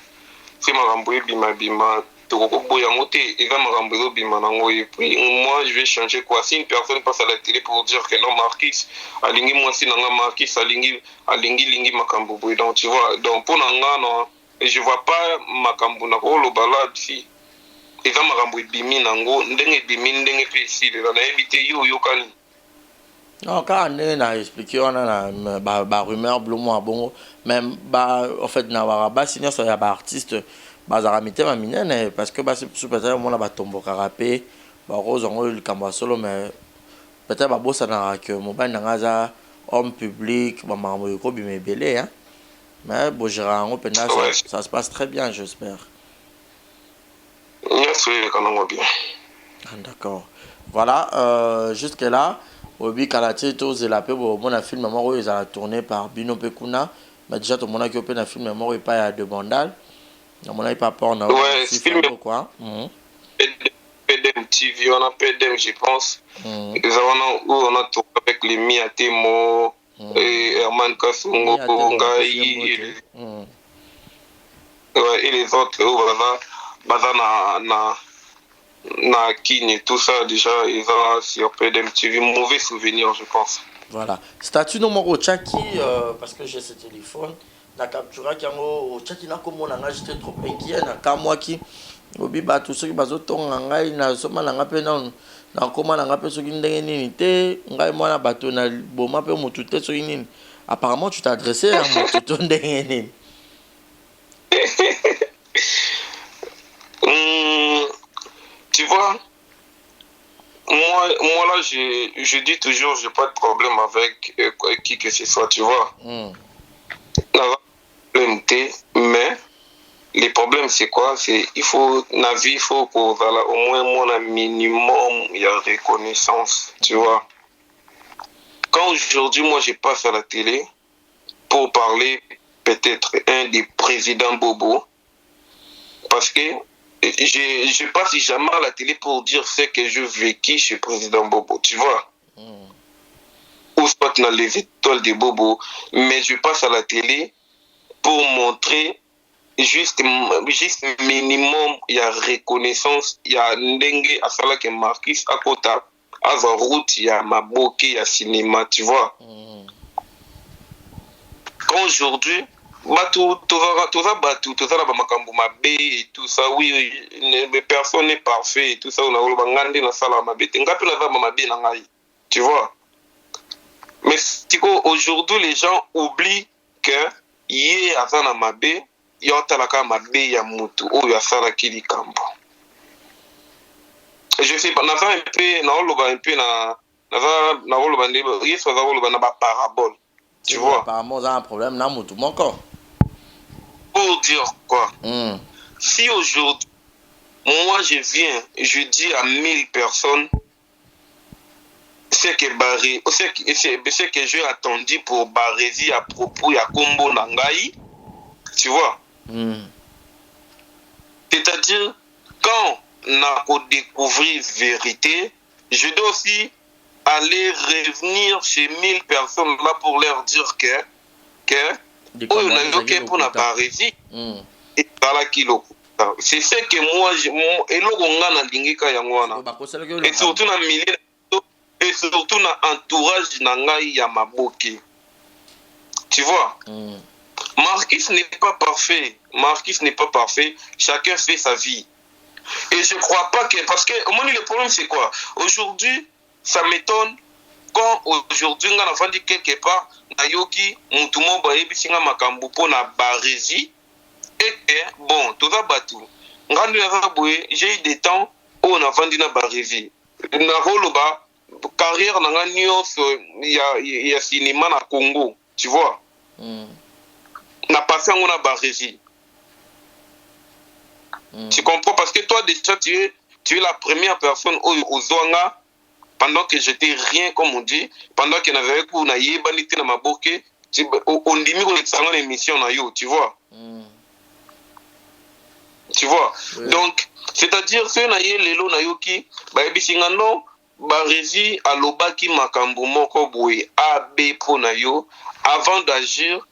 c'est makambo bima bima toko boya ngote eza makambo bima nango et puis moi je vais changer quoi si une personne passe à la télé pour dire que non Marquis alingi moi si nanga Marquis alingi makambo boy donc tu vois donc pour nanga non je vois pas makambo na ko lo balade si eza makambo ebimi nango ndenge ebimi ndenge pe ici là na éviter yo kani non kaka ndenge na expliqué wana na barumeur blomo bongo même en fait na waka basi nyonso ya baartiste bazalaka mitema minene parce que basi mosusu peut-être omona batombokaka mpe bakozwango likambo ya solo mais peut-être babosanaka ke mobali nanga aza homme public bamakambo ekobima ebele mais bogera yango mpenza ça se passe très bien j'espère. D'accord. Voilà, jusque là, Obi Kalati tozela pe bon film moko ils a tourné par Bino Pekuna, mais déjà tout le monde qui a un film moko pas ya de bandal. On n'a pas peur on a film quoi. PDM TV, on a PDM je pense. On a tourné avec les Miatemo et Herman Kasongo Ngai et les autres na Kine, tout ça déjà, ils ont sur PDM TV, mauvais souvenir, je pense. Voilà. Statut numéro Tchaki, parce que j'ai ce téléphone, la capture qui au Tchaki n'a comme on a j'étais trop inquiet, na kamwa qui obi ba tout ce qui bazo tonga ngai na soma na ngape na koma na ngape soki ndenge nini te ngai mwana bato na boma pe mutu te soki nini. Apparemment tu t'es adressé à mutu to ndenge nini. Tu vois, moi là, je dis toujours, j'ai pas de problème avec qui que ce soit, tu vois. Mais le problème, c'est quoi? C'est il faut qu'au moins un minimum, il y a reconnaissance, tu vois. Quand aujourd'hui, moi, je passe à la télé pour parler peut-être un des présidents Bobo, parce que je passe jamais à la télé pour dire ce que je vécu chez le président Bobo, tu vois. Ou soit dans les étoiles de Bobo, mais je passe à la télé pour montrer juste minimum, il y a reconnaissance, il y a Ndenge Asala que Marquis à côté, à la route, il y a Maboke, il y a cinéma, tu vois. Quand aujourd'hui, et tout ça, oui, personne n'est parfait et tout ça, tu vois. Mais aujourd'hui, les gens oublient que yé azana mabe, yotalaka mabe ya mutu, ou yasala kili kambo. Je sais pas, naza un peu na parabole. Tu vois. Apparemment, ça a un problème, n'a mutu encore. Pour dire quoi? Si aujourd'hui, moi je viens, je dis à 1000 personnes ce que j'ai attendu pour Barési à propos ya Kombo Nangai, tu vois. C'est-à-dire, quand on a découvert vérité, je dois aussi aller revenir chez 1000 personnes là pour leur dire que on a eu pour la Barési et par la kilo. C'est ce que moi, et surtout dans le milieu, et surtout dans l'entourage de Yamaboki. Tu vois? Marquis n'est pas parfait. Marquis n'est pas parfait. Chacun fait sa vie. Et je ne crois pas que... Parce que, au moins, le problème, c'est quoi? Aujourd'hui, ça m'étonne quand aujourd'hui, on a vendu quelque part, Nayoki, Moutumo, Bayebi, Singa, Makambupo, na Barési, et que, bon, tout ça, batou. J'ai eu des temps où on a vendu na Barési. Na Roloba, carrière, il y a cinéma na Congo, tu vois? Na passé on a Barési. Tu comprends? Parce que toi, déjà, tu es la première personne aux Zonga, pendant que j'étais rien, comme on dit, pendant qu'il y avait un na yebanité na maboke, on dit que l'émission na yo, tu vois? Tu vois? Donc, c'est-à-dire, ce na ye lelo na yo ki, ba ebisinga non, Barési alobaki makambo moko boye A, B po na yo, avant d'agir,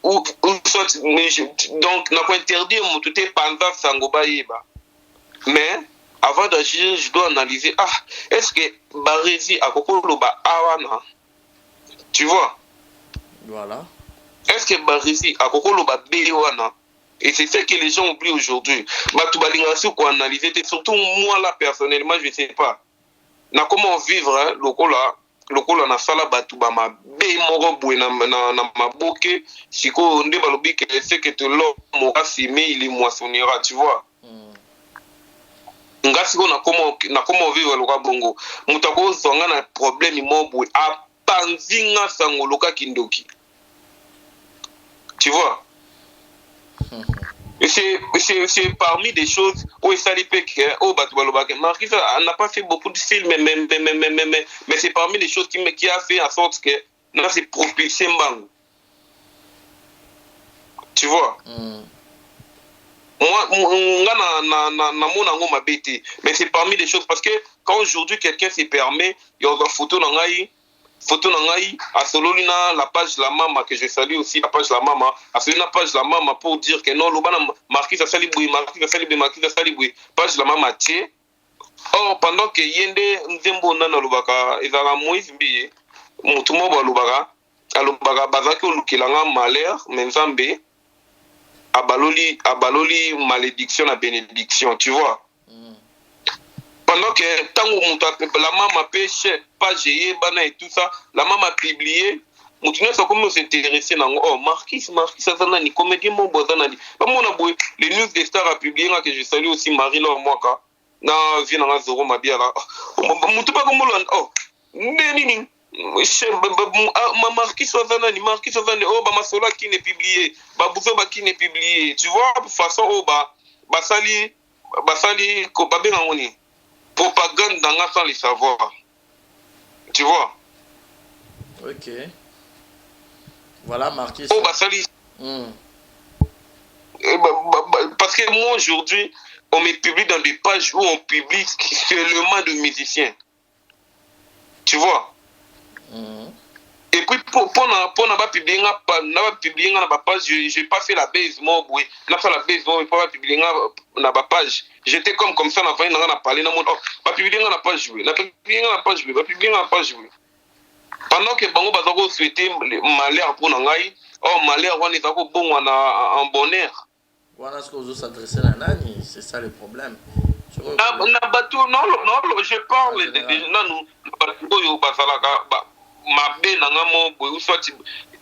ou soit, donc, n'a pas interdit mon tout est pendant Sangoba Yeba. Mais, avant d'agir, je dois analyser, est-ce que Barési a Kokoloba Awana? Tu vois? Voilà. Est-ce que Barési a Kokoloba Bewana? Et c'est ce que les gens oublient aujourd'hui. Matoubalingasu qu'on analyser, surtout moi là, personnellement, je ne sais pas. Na comment vivre, hein, lokola na sala batu ba mabe moko boye na maboke siko nde balobi que c'est que te l'homme aura semé il moissonnera, tu vois. Nga siko na comment vivre loka bongo mutako zonga na problème mo boye apanzinga sango loka kindoki, tu vois. Et c'est parmi des choses où ça les péque, Marquis n'a pas fait beaucoup de films, mais c'est parmi les choses qui a fait en sorte que là c'est propulsé Mbang. Tu vois? Moi, mais c'est parmi les choses parce que quand aujourd'hui quelqu'un se permet, il y a une photo dans à Sololina, la page La Mama, que je salue aussi, la page La Mama, à Sololina, page La Mama, pour dire que non, l'Obana Marquis a saliboui, page La Mama, tiens. Or, pendant que Yende, Nzembo Nana Lubaka, et la Moïse Biye, Moutumo Balubaka, Alubaka, Bazaki, Lukilanga, malheur, Menzambe, Abaloli, malédiction, à bénédiction, tu vois. Pendant que tant la maman pêche, page et tout ça, la maman a publié, ça comme s'intéresser dans Marquis, ça ni comédien mon bozanani. Pas mon aboué, les news des stars a publié que je salue aussi Marie-Laure Mwaka. Na vie na zoro mabia là. Mutupa comme neni. Marquis Sozanani, Marquis Sozanani, Masola qui n'est publié, Babouzoba qui n'est publié. Tu vois, de façon, Basali, Kobabe Ramoni. Propagande dans la sans les savoir. Tu vois? Ok. Voilà, Marquis. Basali. Parce que moi, aujourd'hui, on me publie dans des pages où on publie seulement de musiciens. Tu vois? Et puis, pour ne publier dans ma page, je n'ai pas fait la base, moi, oui. Je n'ai pas fait la base, moi, je n'ai pas publié dans ma page. J'étais comme ça, on a parlé dans mon. Pas publier dans la page, oui. Pas publier dans la page, oui. Pas publier dans la page, oui. Pendant que Bango Bazako souhaitait malheur pour Nangaï, malheur, on est en bonheur. Voilà ce que vous s'adressez à Nani, c'est ça le problème. Non, je parle de non, mabe nanga mo boy soit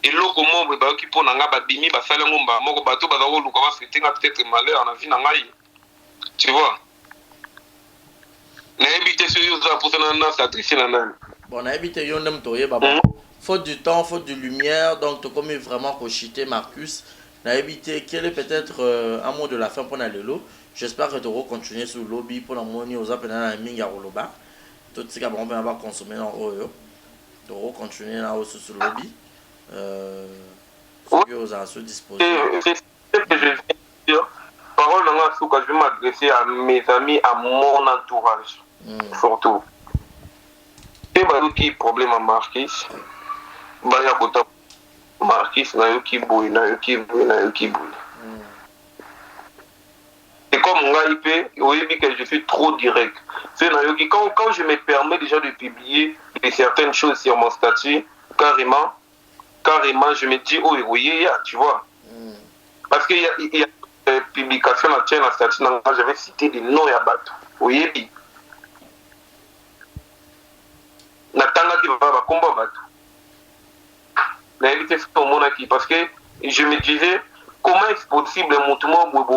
eloko mo boy ba ki po nanga ba bimi ba sala ngomba moko bato ba zo luka ba fitinga peut-être malheur na vie nanga yi, tu vois. Na éviter ce yo za pour na s'adresser na nan. Bon, na éviter yo ndem toye baba. Faute du temps, faute de lumière, donc to comme vraiment cochiter Marcus. Na éviter quel est peut-être un mot de la fin pour Nalelo. J'espère que tu vas continuer sur le lobby pour la monnaie aux appels à la minga roloba. Tout ce qui va consommer dans Oyo. Tu vas continuer là aussi sur le lobby. Ce que vous avez à se disposer. C'est ce que je viens de dire. Parole dans la souka, je vais m'adresser à mes amis, à mon entourage. Surtout. C'est qui problème à Marquis. Baya Kota Marquis, na yo qui bouille, na yo qui bouille, na yo qui bouille. comme moi, oui, que je suis trop direct. Quand je me permets déjà de publier certaines choses sur mon statut, carrément, je me dis, oh, oui, tu vois. Parce qu'il y a une publication à la statut, j'avais cité des noms à battre. Oui, Natanga qui va combat battre. Parce que je me disais, comment est-ce possible mon tout le monde va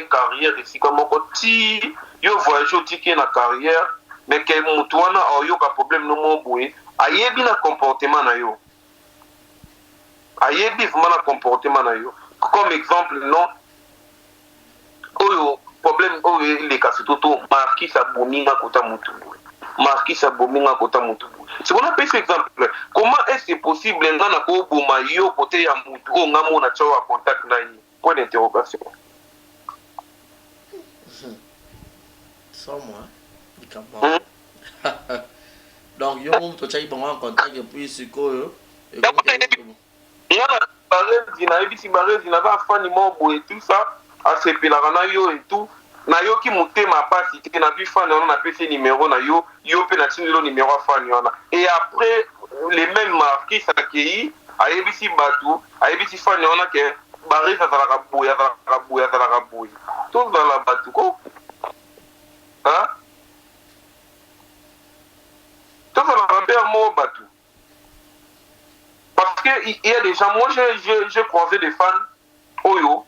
carrière ici comme si yo voyage au ticket na carrière mais que mon tout a eu un problème no mo boy ayebi na comportement na yo ayebi vraiment na comportement na yo comme exemple non oyo problème oyo les cas toto marquis sa bominga kota mutu marquis sa bominga kota mutu. C'est qu'on appelle cet exemple. Comment est-ce possible nana ko boma yo côté ya mutu o ngamo na chawa contact na yi? Point d'interrogation. Sans moi, donc yo mom to chai bon en contact et puis c'est quoi yo? Et comme nana barezi na ebisi barezi na va fani mo bo et tout ça a sepela na yo et tout. Na yo ki mutema pasi te na bi fan on a pc numéro na yo pe na tindelo numéro fan yona et après les mêmes marquis ça qui a ABC batu a ABC fan yona que barre ça la rabouya tout dans la batu ko hein tout dans la rabouya mo batu parce que il y a des gens moi j'ai croisé des fans oyo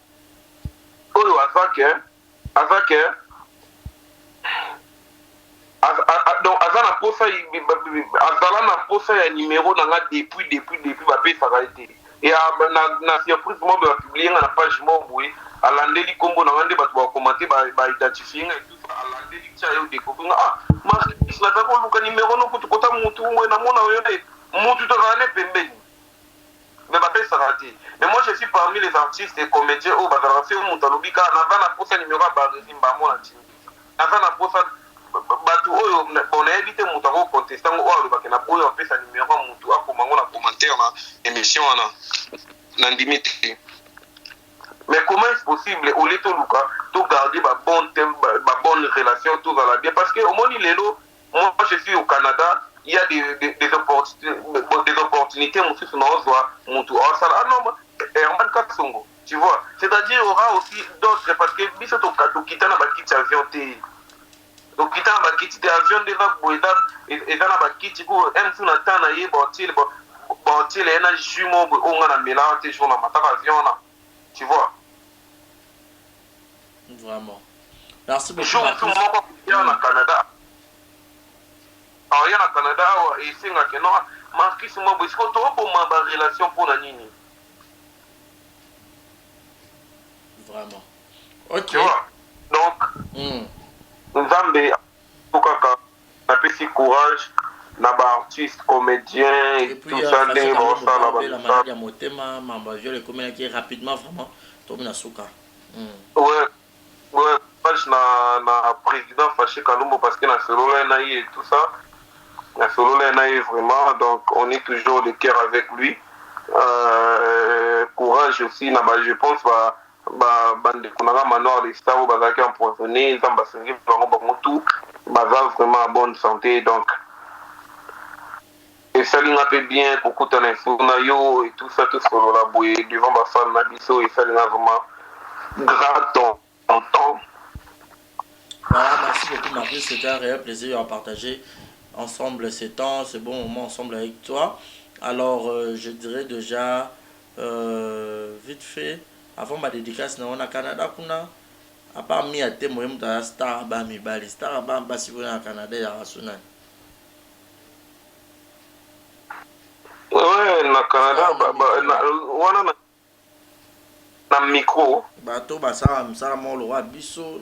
donc azana posa azala na posa ya numéro nanga depuis ba pesa été et na surprise mo ba publier na page mo boy alandeli kombo na ngande batu ba commenter ba identifier et tout ça alandeli tcha yo découvrir marquis na ta ko luka numéro no kutu kota mutu mo na mona yo mutu to rale pembeni mais ba pesa raté. Mais moi je suis parmi les artistes et comédiens au Badarafé au Montalobika na posa numéro ba Zimba mo na tindi na posa batu oyo on a évité mutako contestant o alobaka na oyo apesa numéro mutu akomango na commentaire na émission na ndimité. Mais comment est-ce possible au leto luka to garder ba bonne relation tout va la bien parce que au moni lelo moi je suis au Canada. Il y a des opportunités, mon fils n'ose mon Herman Katsongo, tu vois. C'est-à-dire, il y aura aussi d'autres, parce que si tu quittes un avion, donc quitter un avion, déjà, et dans la quitte, un peu de temps, il y a un jumeau, on a un mélange, on a un avion, tu vois. Vraiment. Merci beaucoup. Je suis au Canada. Alors, il y a au Canada, et c'est que non, Marquis, moi, est-ce qu'on trouve pour ma relation pour la Nini? Vraiment. Ok. Tu vois? Donc, Zambé, pour qu'on a petit courage, là-bas, artiste, comédien, et tout ça, la maladie à Motema, Mamba Viol, et qui est rapidement, vraiment, Tomina Souka. Ouais, je na président Faché Kalumbo parce que na solo là et tout ça. La solo là vraiment, donc on est toujours de cœur avec lui. Courage aussi, je pense bande kunanga manoir les stars bazaki empoisonné, ils ont basengé tout, vraiment en bonne santé donc. Et ça lui fait bien pour que tu aies et tout ça, tout solo là, devant ma femme Nabiso, et ça lui a vraiment grand temps. Voilà, merci beaucoup Marie, c'était un réel plaisir à partager ensemble ces temps, ces bons moments ensemble avec toi. Alors je dirais déjà vite fait, avant ma dédicace, on a Canada, à part mi à témoin de Star Bami Bali, Star Bami Basi au Canada, il y a Rasunan. Ouais, na Canada, on a micro. Bato basara msara molo wa biso.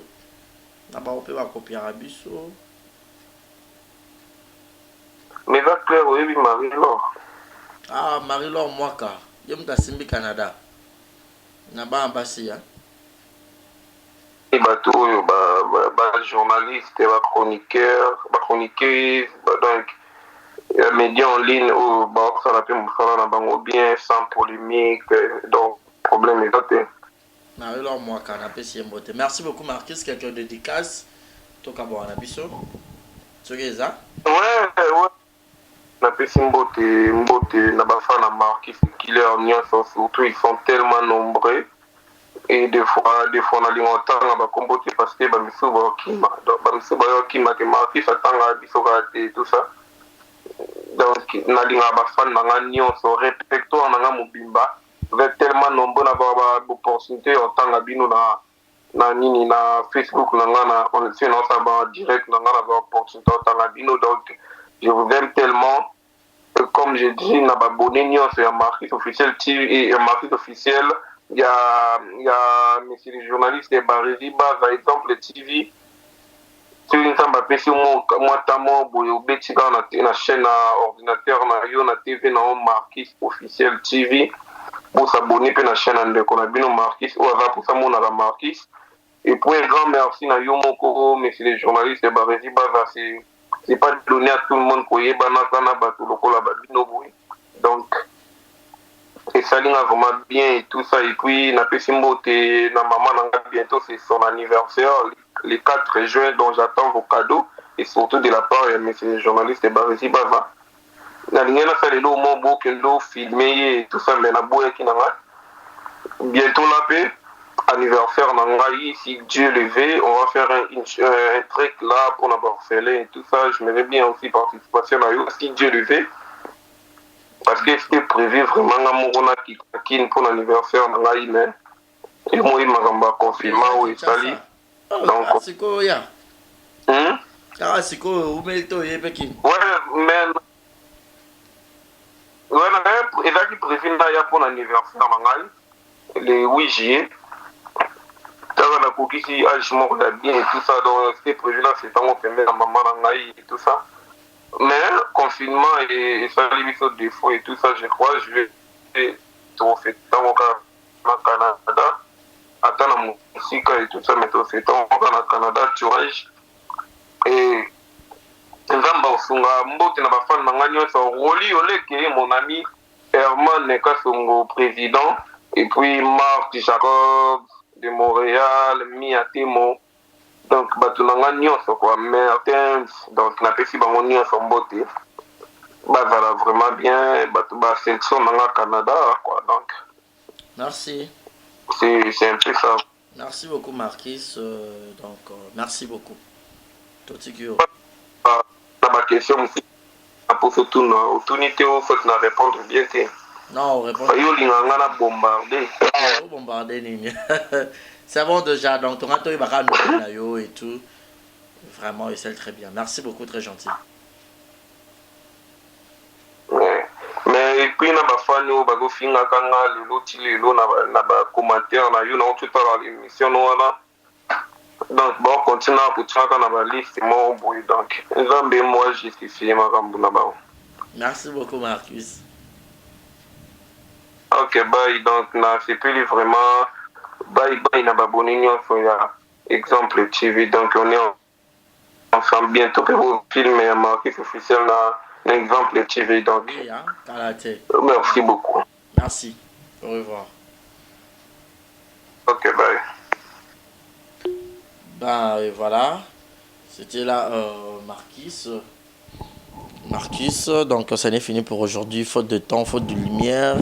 Na ba ope ba kopiara biso. Mais va clair oui Marie-Laure. Ah Marie-Laure Mwaka, yom ta simbi Canada. Na ba ambassi hein. Et bato ba journaliste, ba chroniqueur, ba chroniqueuse, donc médias en ligne ou ça la peut bien sans polémique donc problème est noté. Marie-Laure moi canapé si mbote. Merci beaucoup Marcus, quelqu'un de dédicace. Toka bo anabiso. Togeza. Ouais. Napesi mbote na bafana Marquis Killer nyonso, surtout ils sont tellement nombreux et des fois on a lingotanga bakombote parce que bamisu bakima donc bamisu bakima que Marquis atanga bisoka et tout ça. Donc na linga bafana nanga nyonso répertoire nanga mobimba vous êtes tellement nombreux na ba opportunité otanga bino na nini na Facebook nanga na on fait non ça ba direct nanga na opportunité otanga bino donc je vous aime tellement. Comme je dis, na abonné sur un Marquis officiel TV et un Marquis officiel. Il y a monsieur les journalistes de Barési, par exemple TV. Si vous avez fait moi tamo boyo beti na chaîne ordinateur na TV na Marquis officiel TV. Pour s'abonner à la chaîne de Konabino Marquis ou avant pour ça mon la Marquis. Et pour un grand merci na Yomoko, monsieur les journalistes de Barési, c'est pas donné à tout le monde pour y donc et ça l'est vraiment bien et tout ça et puis na pesimbote na maman nanga bientôt c'est son anniversaire le 4 juin donc j'attends vos cadeaux et surtout de la part de monsieur journaliste de Barési Bava na lingena faire le mot beau que l'eau filmer et tout ça mais na boya qui nanga bientôt la paix anniversaire Nangaï, si Dieu le veut, on va faire un truc là pour la Barcelone et tout ça. Je m'aimerais bien aussi participation à si Dieu le veut. Parce que c'était prévu vraiment à pour l'anniversaire Nangaï, mais et moi il m'a confirmé où il s'allie. Donc, c'est quoi, ya? Ah, c'est quoi, où met toi, Pékin? Ouais, mais. Ouais, il a prévu pour l'anniversaire Nangaï, le 8 juillet. La cookie si mort bien et tout ça donc c'était prévu là c'est tant qu'on la maman et tout ça mais confinement et ça les sur défaut et tout ça je crois je vais tout fait dans mon Canada attends la musique et tout ça mais tout c'est dans mon Canada tu vois et nzamba osunga mbote na bafana mangani so roli oleke mon ami Herman Nekasongo président et puis Marc Jacob de Montréal, Miatemo, donc batunanga nyonso quoi, Martin, donc na pesi bango nyonso mbote, bazala vraiment bien, batu ba sélection nanga Canada quoi, donc. Merci. C'est un peu ça. Merci beaucoup Marquis, merci beaucoup. Totikio. Na ba question aussi, pour ce tour, opportunité au faut na répondre bien que. Non, répond. C'est bon déjà, donc ton ato et tout. Vraiment, il sait très bien. Merci beaucoup, très gentil. Ouais. Mais et puis, na bafani o bago finga kanga lelo ti lelo na ba commentaire na yo na tout à l'émission là. Donc bon, continue pour traquer na ba liste mon boy donc. Nzambe moi justifie ma kambu na ba. Merci beaucoup Marcus. Ok, bye. Donc, c'est plus vraiment. Bye, n'a pas abonné sur Exemple TV. Donc, on est ensemble bientôt pour vous filmer un marqué officiel dans Exemple TV. Donc, oui, hein, merci beaucoup. Merci. Au revoir. Ok, bye. Ben, et voilà. C'était là, Marquis, donc ça n'est fini pour aujourd'hui, faute de temps, faute de lumière,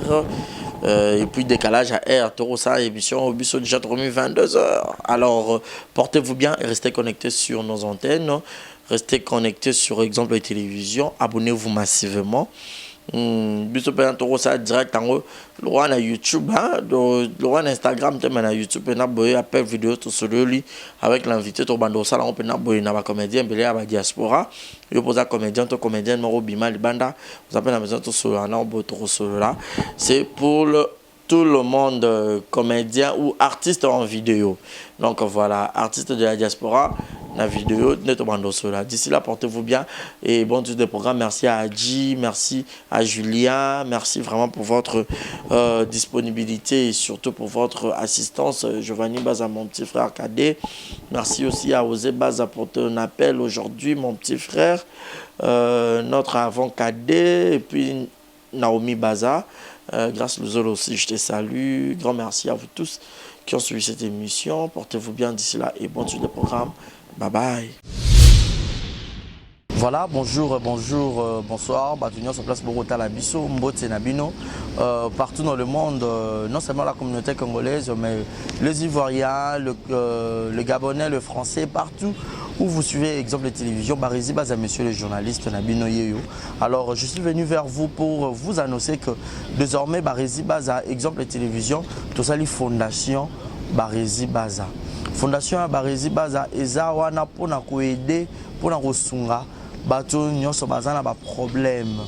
et puis décalage à air, Torosa, émission au bus déjà remis 22h. Alors, portez-vous bien et restez connectés sur nos antennes, restez connectés sur Exemple et Télévision, abonnez-vous massivement. Biso pe Torosa direct en haut, le roi na YouTube, le roi na Instagram, te na YouTube, na boye appel vidéo tout sur lui avec l'invité to bando sala on pe na boye na ba comédien belé à ba diaspora. Yo posa comédien to comédien moro bima libanda, vous appelez la maison tout sur là, on bo to sur là. C'est pour tout le monde, comédien ou artiste en vidéo. Donc voilà, artiste de la diaspora, la vidéo, d'ici là, portez-vous bien et bon tous des programmes. Merci à Adji, merci à Julien, merci vraiment pour votre disponibilité et surtout pour votre assistance. Giovanni Baza, mon petit frère Cadet. Merci aussi à Osé Baza pour ton appel aujourd'hui, mon petit frère. Notre avant Cadet et puis Naomi Baza. Grâce Luzolo aussi, je te salue. Grand merci à vous tous qui ont suivi cette émission. Portez-vous bien d'ici là et bon suite de programme. Bye bye. Voilà, bonjour, bonsoir. Batunion sur place Bogota Labiso, Mbote Nabino. Partout dans le monde, non seulement la communauté congolaise, mais les Ivoiriens, le Gabonais, le Français, partout où vous suivez exemple de télévision, Barizi Baza, monsieur le journaliste Nabino Yeyo. Alors, je suis venu vers vous pour vous annoncer que désormais, Barizi Baza, exemple de télévision, tout ça, les fondations Barizi Baza. Fondation Barizi Baza, Eza wana pona ko aider, pona ko sunga. Bato nyonso bazana ba problème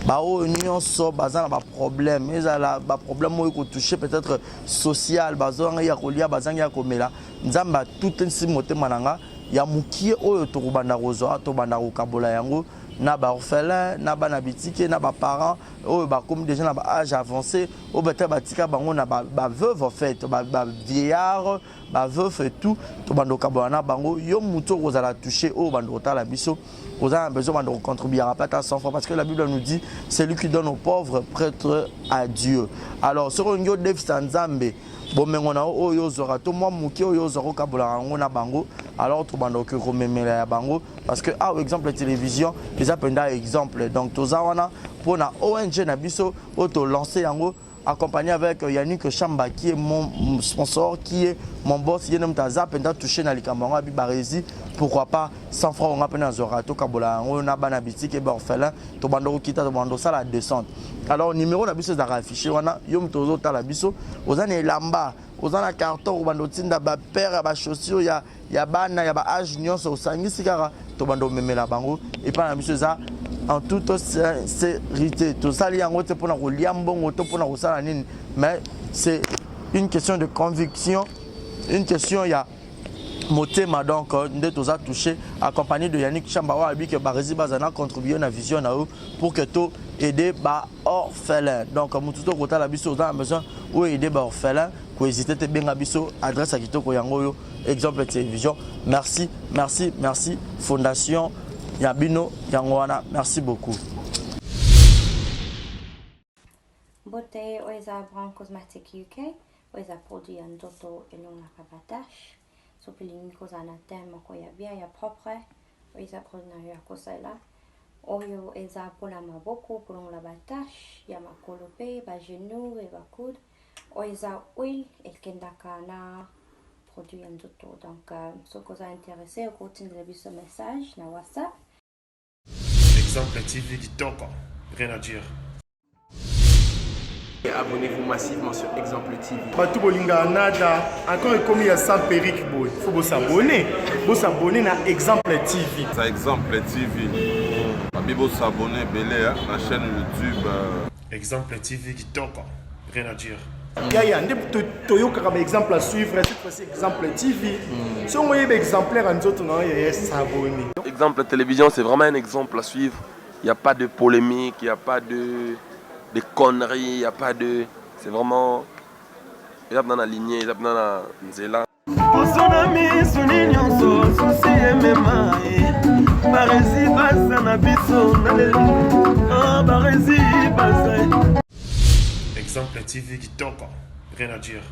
bao nyonso bazana ba problème ezala ba problème mo ko toucher peut-être social bazanga ya kolia bazanga ya komela nzamba tout nsi motema nanga ya mukie oyo to kubanda kozo to banda ko kabola yango na ba orphelin na ba na bitike na ba parents oyo ba comme déjà na ba âge avancé o beta batika bango na ba veuve en fait ba vieillard ba veuve et tout to banda kabola na bango yo muto kozala toucher o banda kotala biso. Vous avez besoin de contribuer à pas 100 francs parce que la Bible nous dit c'est lui qui donne aux pauvres prêtre à Dieu. Alors sur un yo dev sanzambe bon mengona oyo zora to moi muki oyo zora kabula ngona bango alors to bando que rememela ya bango parce que ah exemple télévision les appenda exemple donc tozawana pour na ONG na biso auto lancer yango accompagné avec Yannick Chamba qui est mon sponsor, qui est mon boss, qui est touché dans les camarades à Barizi. Pourquoi pas 100 francs on a pris dans Zorato, Kabola, on a banabiti qui est orphelin, Tobando Kita, Tobando ça la descente. Alors, numéro d'abus c'est affiché, on a Yom Tozo Talabiso, aux années Lamba, aux années carton, Tobando Tinda, père, chaussure, il y a Bana, il y a âge, Nyon, au Sangi, Sigara, Tobando Memela Bango, et pas la monsieur ça. En toute sincérité, tout ça, mais c'est une question de conviction, une question, il y a Motema donc, nous tous a touché, accompagné de Yannick Chambawa, que Barizi Bazana contribué à la vision pour que tout aider les orphelins. Donc, nous tous côté la biso, on a besoin d'aider les orphelins, pour hésiter à bien biso, adresse à Kitoko Yangoyo, exemple de télévision. Merci, merci, merci, Fondation Yabino Yangoana, merci beaucoup. Beauté Oisa Brand Cosmetic UK, Oisa produit un doto et l'on a rabatache. Sopilini cosa na tema ko ya bia ya propre, Oisa produit ya kosela. Oyo eza pola maboko pour la batache, ya makolope, ba genou et ba coude. Oisa huile et kendaka na produit un doto. Donc, ce que vous intéressé, vous continuez de ce message na WhatsApp. Exemple TV Kitoko, rien à dire. Abonnez-vous massivement sur Exemple TV. Batou bolinga nada, encore comme il y a 100 perruques, il faut vous s'abonner. Vous s'abonner à Exemple TV. C'est Exemple TV. Vous s'abonner à la chaîne YouTube. Exemple TV Kitoko, rien à dire. Il y a un exemple à suivre, cette fois-ci Exemple TV. Si on voit un exemplaire en autres, il y a s'abonner. Exemple télévision, c'est vraiment un exemple à suivre. Il n'y a pas de polémique, il n'y a pas de conneries, il n'y a pas de... C'est vraiment... Il y a dans la lignée, il y a dans la nzela. Exemple TV Kitoko, rien à dire.